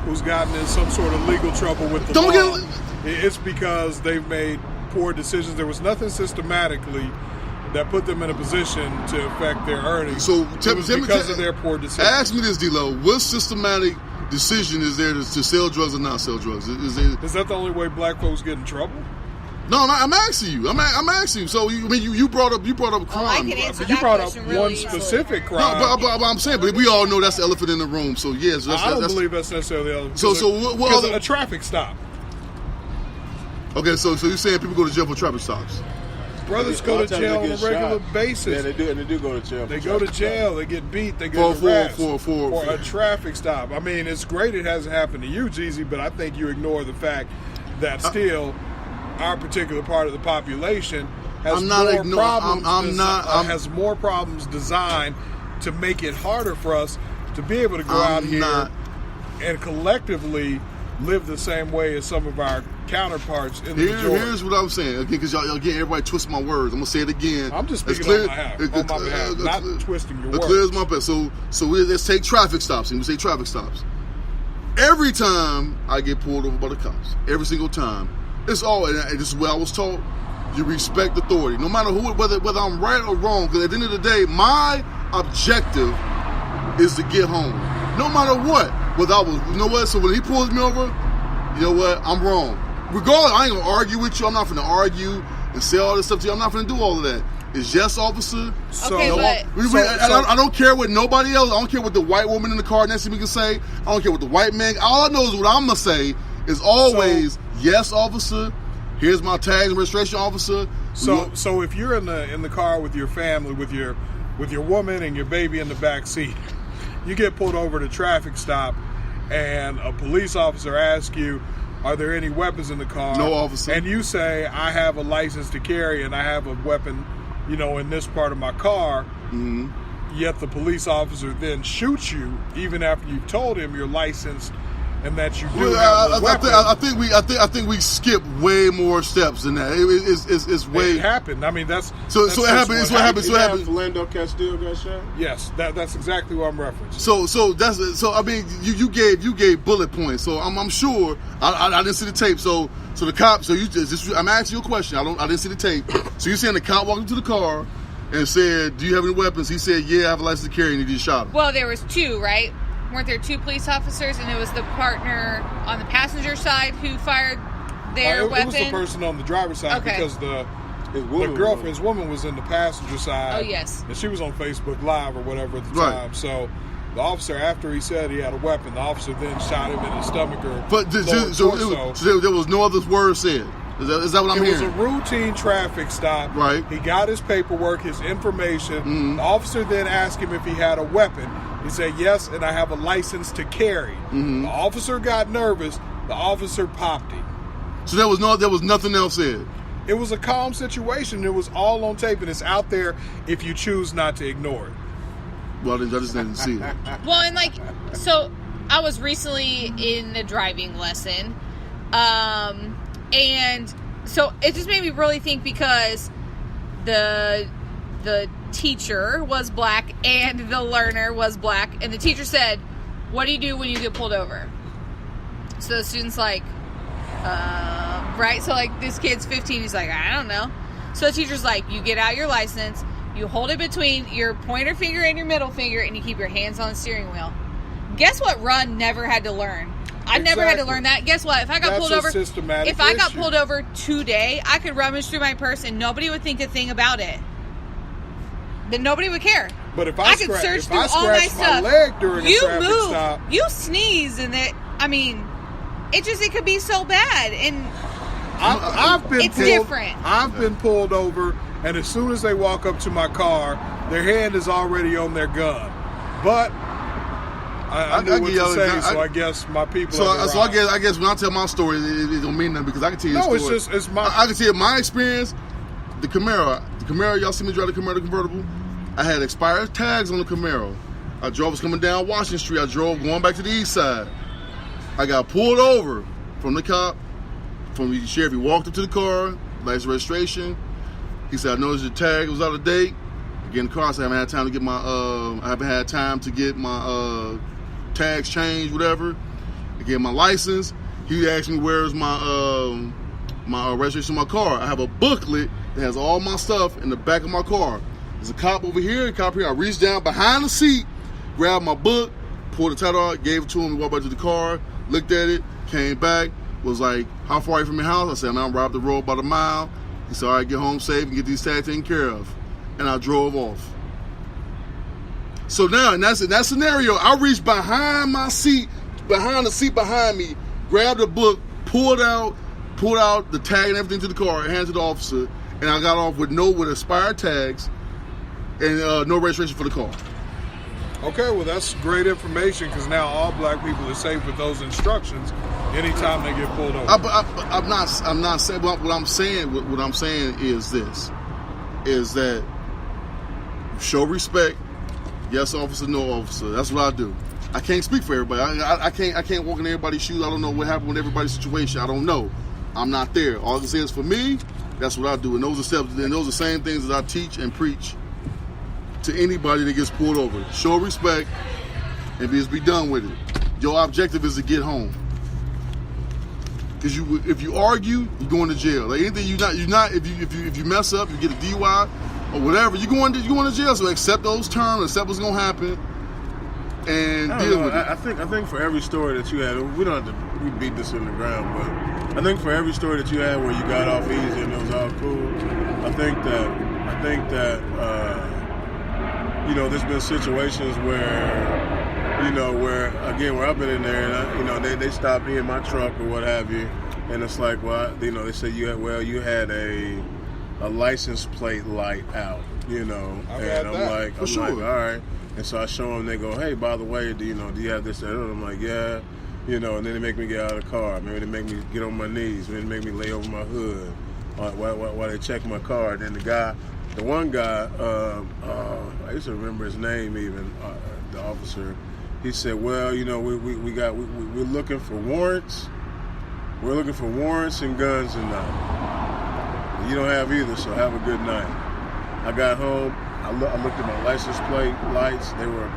who's gotten in some sort of legal trouble with the Don't law, get- it's because they've made poor decisions. There was nothing systematically that put them in a position to affect their earnings. So it was because of their poor decisions. Ask me this, D-Lo. What systematic decision is there to sell drugs or not sell drugs? Is that the only way black folks get in trouble? No, I'm asking you. I'm asking you. So you brought up crime. Oh, I can answer But you that brought up question really one easily. specific No, crime. but I'm saying, but we all know that's the elephant in the room. So yes, I don't believe that's necessarily the other. So what because other- a traffic stop. Okay, so you're saying people go to jail for traffic stops? Brothers A go lot to of times jail they on a get regular shot. basis. Yeah, they do, and they do go to jail. They for go to traffic jail. They get beat. They get For harassed for a traffic stop. I mean, it's great it hasn't happened to you, Jeezy, but I think you ignore the fact that still our particular part of the population has I'm not more ignoring- problems. I'm not- I'm- has more problems designed to make it harder for us to be able to go out here not- and collectively live the same way as some of our counterparts in the majority. Here's what I'm saying. Again, because y'all again, everybody twists my words. I'm gonna say it again. I'm just As speaking on my behalf, not twisting your Clear as words. my best. So let's take traffic stops. And we say traffic stops. Every time I get pulled over by the cops, every single time, it's all. And this is what I was taught. You respect authority, no matter who, whether I'm right or wrong. Because at the end of the day, my objective is to get home, no matter what. Whether I was, you know what? So when he pulls me over, you know what? I'm wrong. Regardless, I ain't gonna argue with you. I'm not gonna argue and say all this stuff to you. I'm not gonna do all of that. It's yes, officer. So, Okay, but- I don't care what nobody else. I don't care what the white woman in the car next to me can say. I don't care what the white man. All I know is what I'm gonna say is always yes, officer. Here's my tag and registration, officer. So if you're in the car with your family, with your woman and your baby in the back seat, you get pulled over at a traffic stop, and a police officer asks you, "Are there any weapons in the car?" No, officer. And you say, "I have a license to carry, and I have a weapon, in this part of my car." Mhm. Yet the police officer then shoots you, even after you've told him you're licensed and that you do have a weapon. I think we skip way more steps than that. It's way. It happened. I mean, that's So it just happened. It's what happened. So it happened. Philando Castile got shot. Yes, that's exactly what I'm referencing. So I mean you gave bullet points. So I'm sure I didn't see the tape. So the cop. So you just I'm asking you a question. I didn't see the tape. So you're saying the cop walked into the car and said, "Do you have any weapons?" He said, "Yeah, I have a license to carry," and he just shot him. Well, there was two, right? Weren't there two police officers, and it was the partner on the passenger side who fired their weapon? It was the person on the driver's side Okay. because his woman was in the passenger side. Oh, yes. And she was on Facebook Live or whatever at the Right. time. So the officer, after he said he had a weapon, the officer then shot him in his stomach or But lower torso. so there was no other word said. Is that what I'm It was a hearing? routine traffic stop. Right. He got his paperwork, his information. Mm-hmm. The officer then asked him if he had a weapon. He said, "Yes, and I have a license to carry." Mm-hmm. The officer got nervous. The officer popped him. So there was nothing else said. It was a calm situation. It was all on tape, and it's out there if you choose not to ignore it. Well, I just didn't see it. Well, and so I was recently in a driving lesson, and so it just made me really think because the teacher was black and the learner was black, and the teacher said, "What do you do when you get pulled over?" So the student's like, right? So this kid's 15, he's like, "I don't know." So the teacher's like, "You get out your license, you hold it between your pointer finger and your middle finger, and you keep your hands on the steering wheel." Guess what Ron never had to learn? I never had to Exactly. learn that. Guess what? If I got That's pulled a over, systematic if I got issue. pulled over today, I could rummage through my purse and nobody would think a thing about it. Then nobody would care. But if I could scratch- search if through I all my scratch my stuff. leg during a You traffic move, stop- you sneeze, and it could be so bad. And I've been It's pulled, different. I've been pulled over, and as soon as they walk up to my car, their hand is already on their gun. But I knew what to say, so I guess my people. So have arrived. I guess when I tell my story, it don't mean nothing because I can tell you. No, the it's story. just- it's my- I can tell you my experience. The Camaro, y'all see me drive the Camaro, the convertible. I had expired tags on the Camaro. I was coming down Washington Street. I drove going back to the east side. I got pulled over from the cop, from the sheriff. He walked up to the car, license registration. He said, "I noticed your tag was out of date." Get in the car. I said, "I haven't had time to get my tags changed, whatever." I gave my license. He asked me where's my registration of my car. I have a booklet that has all my stuff in the back of my car. There's a cop over here, a cop here. I reached down behind the seat, grabbed my book, pulled the title out, gave it to him, walked back to the car, looked at it, came back, was like, "How far are you from your house?" I said, "Man, I'm right up the road about a mile." He said, "All right, get home safe and get these tags taken care of." And I drove off. So now, in that scenario, I reached behind my seat, behind the seat behind me, grabbed the book, pulled out the tag and everything to the car, and handed it to the officer, and I got off with expired tags and no registration for the car. Okay, well that's great information because now all black people are safe with those instructions anytime they get pulled over. I'm not saying what I'm saying. What I'm saying is this: is that show respect. Yes, officer. No, officer. That's what I do. I can't speak for everybody. I can't walk in everybody's shoes. I don't know what happened with everybody's situation. I don't know. I'm not there. All I can say is for me, that's what I do. And those are steps. And those are the same things that I teach and preach to anybody that gets pulled over. Show respect and just be done with it. Your objective is to get home. Because if you argue, you're going to jail. Like anything, if you mess up, you get a DUI or whatever, you're going to jail. So accept those terms, accept what's going to happen, and deal with it. I think for every story that you had, we don't have to beat this in the ground, but I think for every story that you had where you got off easy and it was all cool, I think that there's been situations where again, where I've been in there and they stopped me in my truck or what have you, and it's like, well, they say you had a license plate light out, I've and had I'm that, like, for sure. all right. And so I show them, they go, "Hey, by the way, do you have this?" And I'm like, "Yeah," and then they make me get out of the car. Maybe they make me get on my knees. Maybe they make me lay over my hood while they check my car. And then the one guy, I used to remember his name even, the officer. He said, "Well, we're looking for warrants. We're looking for warrants and guns tonight. You don't have either, so have a good night." I got home. I looked at my license plate lights. They were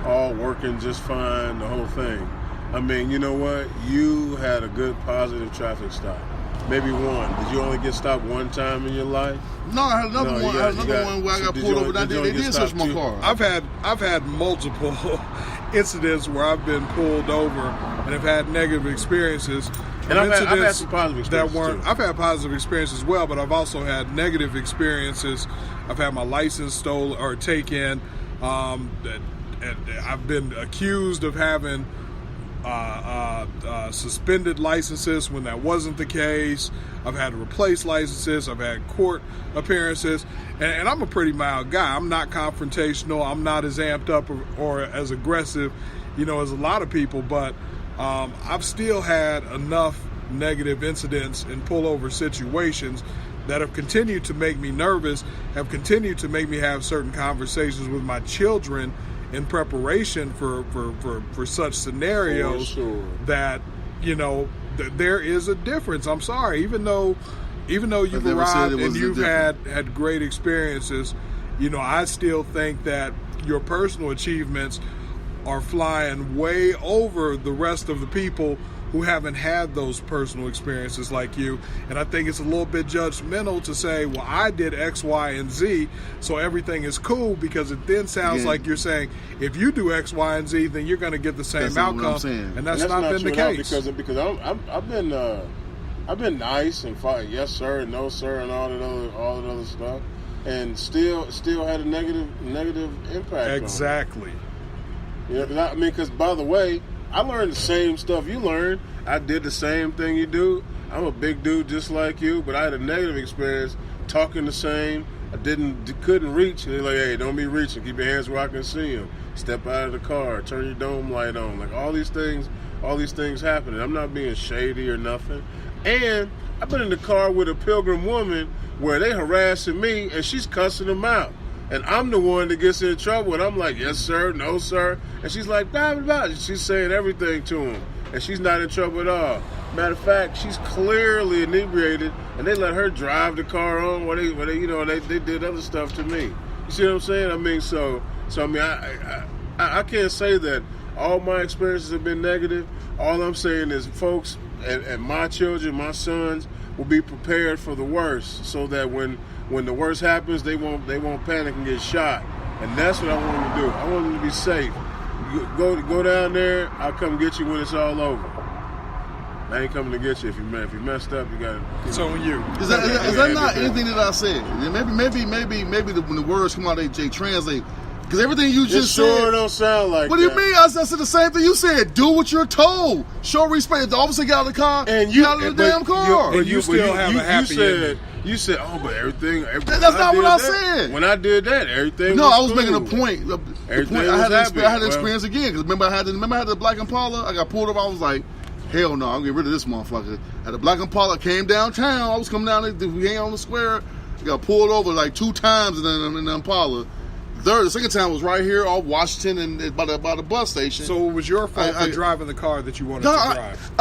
all working just fine, the whole thing. I mean, you know what? You had a good, positive traffic stop. Maybe one. Did you only get stopped one time in your life? No, I had another No, one. I had another one where I got pulled over. They did search my car. I've had multiple incidents where I've been pulled over and have had negative experiences. And I've had Incidents some positive experiences, too. I've had positive experiences as well, but I've also had negative experiences. I've had my license stolen or taken. I've been accused of having suspended licenses when that wasn't the case. I've had to replace licenses. I've had court appearances, and I'm a pretty mild guy. I'm not confrontational. I'm not as amped up or as aggressive, as a lot of people. But I've still had enough negative incidents and pullover situations that have continued to make me nervous, have continued to make me have certain conversations with my children in preparation for such scenarios. For sure. That there is a difference. I'm sorry, even though you've arrived and you've had great experiences, I still think that your personal achievements are flying way over the rest of the people who haven't had those personal experiences like you. And I think it's a little bit judgmental to say, well, I did X, Y, and Z, so everything is cool, because it then sounds like you're saying if you do X, Y, and Z, then you're going to get the same outcome. And that's not been the case. Because I've been nice and fine, yes sir, and no sir, and all that other stuff, and still had a negative impact. Exactly. On it. You know, because by the way, I learned the same stuff you learned. I did the same thing you do. I'm a big dude just like you, but I had a negative experience talking the same. I couldn't reach. And they're like, hey, don't be reaching. Keep your hands where I can see them. Step out of the car. Turn your dome light on. Like all these things happening. I'm not being shady or nothing. And I've been in the car with a Pilgrim woman where they harassing me and she's cussing them out. And I'm the one that gets in trouble. And I'm like, yes, sir, no, sir. And she's like, blah, blah, blah. She's saying everything to him. And she's not in trouble at all. Matter of fact, she's clearly inebriated. And they let her drive the car on while they did other stuff to me. You see what I'm saying? I mean, I can't say that all my experiences have been negative. All I'm saying is, folks, and my children, my sons, will be prepared for the worst, so that when the worst happens, they won't panic and get shot. And that's what I want them to do. I want them to be safe. Go down there. I'll come get you when it's all over. I ain't coming to get you if you messed up. You got to. It's on you. Is that not anything that I said? Maybe when the words come out, they translate. Because everything you just said. Sure don't sound like what do you mean? I said the same thing you said. Do what you're told. Show respect. If the officer got out of the car, and you got out of the damn car. But you still have a happy ending. You said, oh, but everything. That's not what I said. When I did that, everything. No, was I was cool. making a point. The point I had to experience again. Because remember I had the black Impala. I got pulled over. I was like, hell no, I'm getting rid of this motherfucker. I had the black Impala. Came downtown. I was coming down. We hang on the square. I got pulled over like 2 times in the Impala. The second time was right here off Washington and by the bus station. So it was your fault for driving the car that you wanted to drive.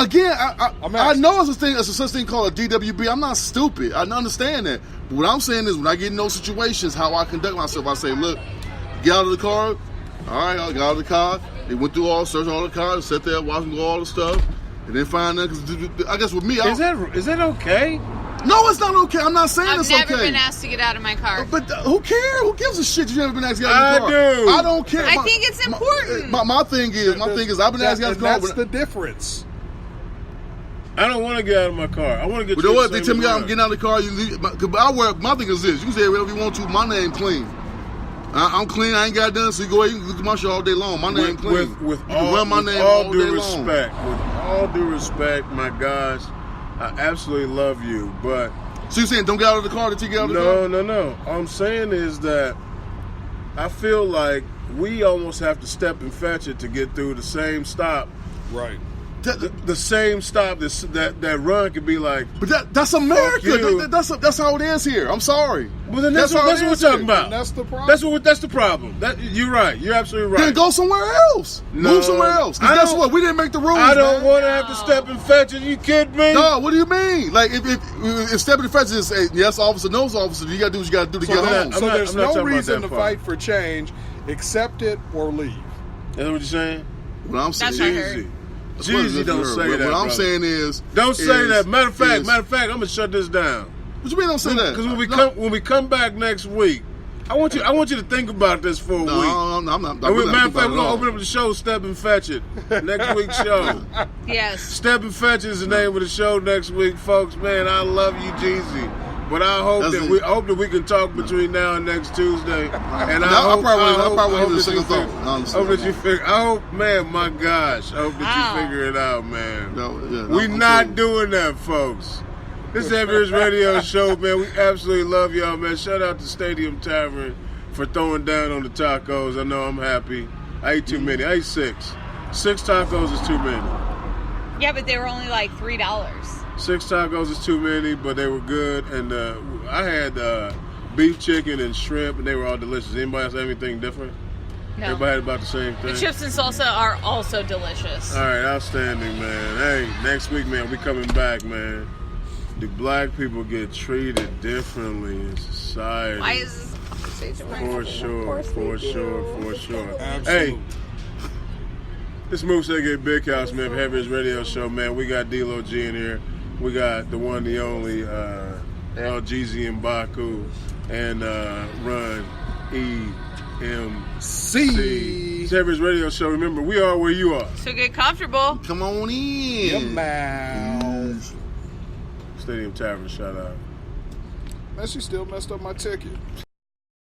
I know it's a such thing called a DWB. I'm not stupid. I understand that. But what I'm saying is, when I get in those situations, how I conduct myself, I say, look, get out of the car. All right, I got out of the car. They went through searched all the cars, sat there, watched them go all the stuff, and then find out. Because I guess with me, is that okay? No, it's not okay. I'm not saying it's okay. I've never been asked to get out of my car. But who cares? Who gives a shit? You never been asked to get out of the car. I do. I don't care. I think it's important. My thing is, I've been asked to get out of the car. That's the difference. I don't want to get out of my car. I want to get. But you know what? They tell me I'm getting out of the car. My thing is this: you can say whatever you want to. My name clean. I'm clean. I ain't got done. So you go ahead. You can look at my shit all day long. My name clean. With all due respect, my guys, I absolutely love you, but. So you're saying don't get out of the car to get out of the car? No. All I'm saying is that I feel like we almost have to step and fetch it to get through the same stop. Right. The same stop that run could be like. But that's America. That's how it is here. I'm sorry. Well, then that's what we're talking about. And that's the problem. That's the problem. You're right. You're absolutely right. Then go somewhere else. No, move somewhere else. Because guess what? We didn't make the rules. I don't want to have to step and fetch it. You kidding me? No. What do you mean? Like if stepping and fetch is yes officer, no officer, you got to do what you got to do to get home. So there's no reason to fight for change. Accept it or leave. That's what you're saying. What I'm saying. That's what I heard. Jeezy don't say that. What I'm saying is, don't say that. Matter of fact, I'm gonna shut this down. What you mean don't say that? Because when we come back next week, I want you to think about this for a week. No, I'm not. Matter of fact, we're gonna open up the show, Step and Fetch It, next week's show. Yes. Step and Fetch It is the name of the show next week, folks. Man, I love you, Jeezy. But I hope that we can talk between now and next Tuesday. And I probably the second thought. I hope, man, my gosh, I hope that you figure it out, man. We're not doing that, folks. This is Heavy's Radio Show, man. We absolutely love y'all, man. Shout out to Stadium Tavern for throwing down on the tacos. I know I'm happy. I ate too many. I ate 6. 6 tacos is too many. Yeah, but they were only like $3. 6 tacos is too many, but they were good. And I had beef, chicken, and shrimp, and they were all delicious. Anybody else have anything different? No. Everybody had about the same thing? The chips and salsa are also delicious. All right, outstanding, man. Hey, next week, man, we coming back, man. Do black people get treated differently in society? Why is this conversation For sure. Absolutely. Hey, This Moose Segate Big House, man, Heavy's Radio Show, man. We got D-Lo G in here. We got the one, the only LGZ and Baku and Run EMC. It's Heavy's Radio Show. Remember, we are where you are. So get comfortable. Come on in. Stadium Tavern, shout out. Man, she still messed up my ticket.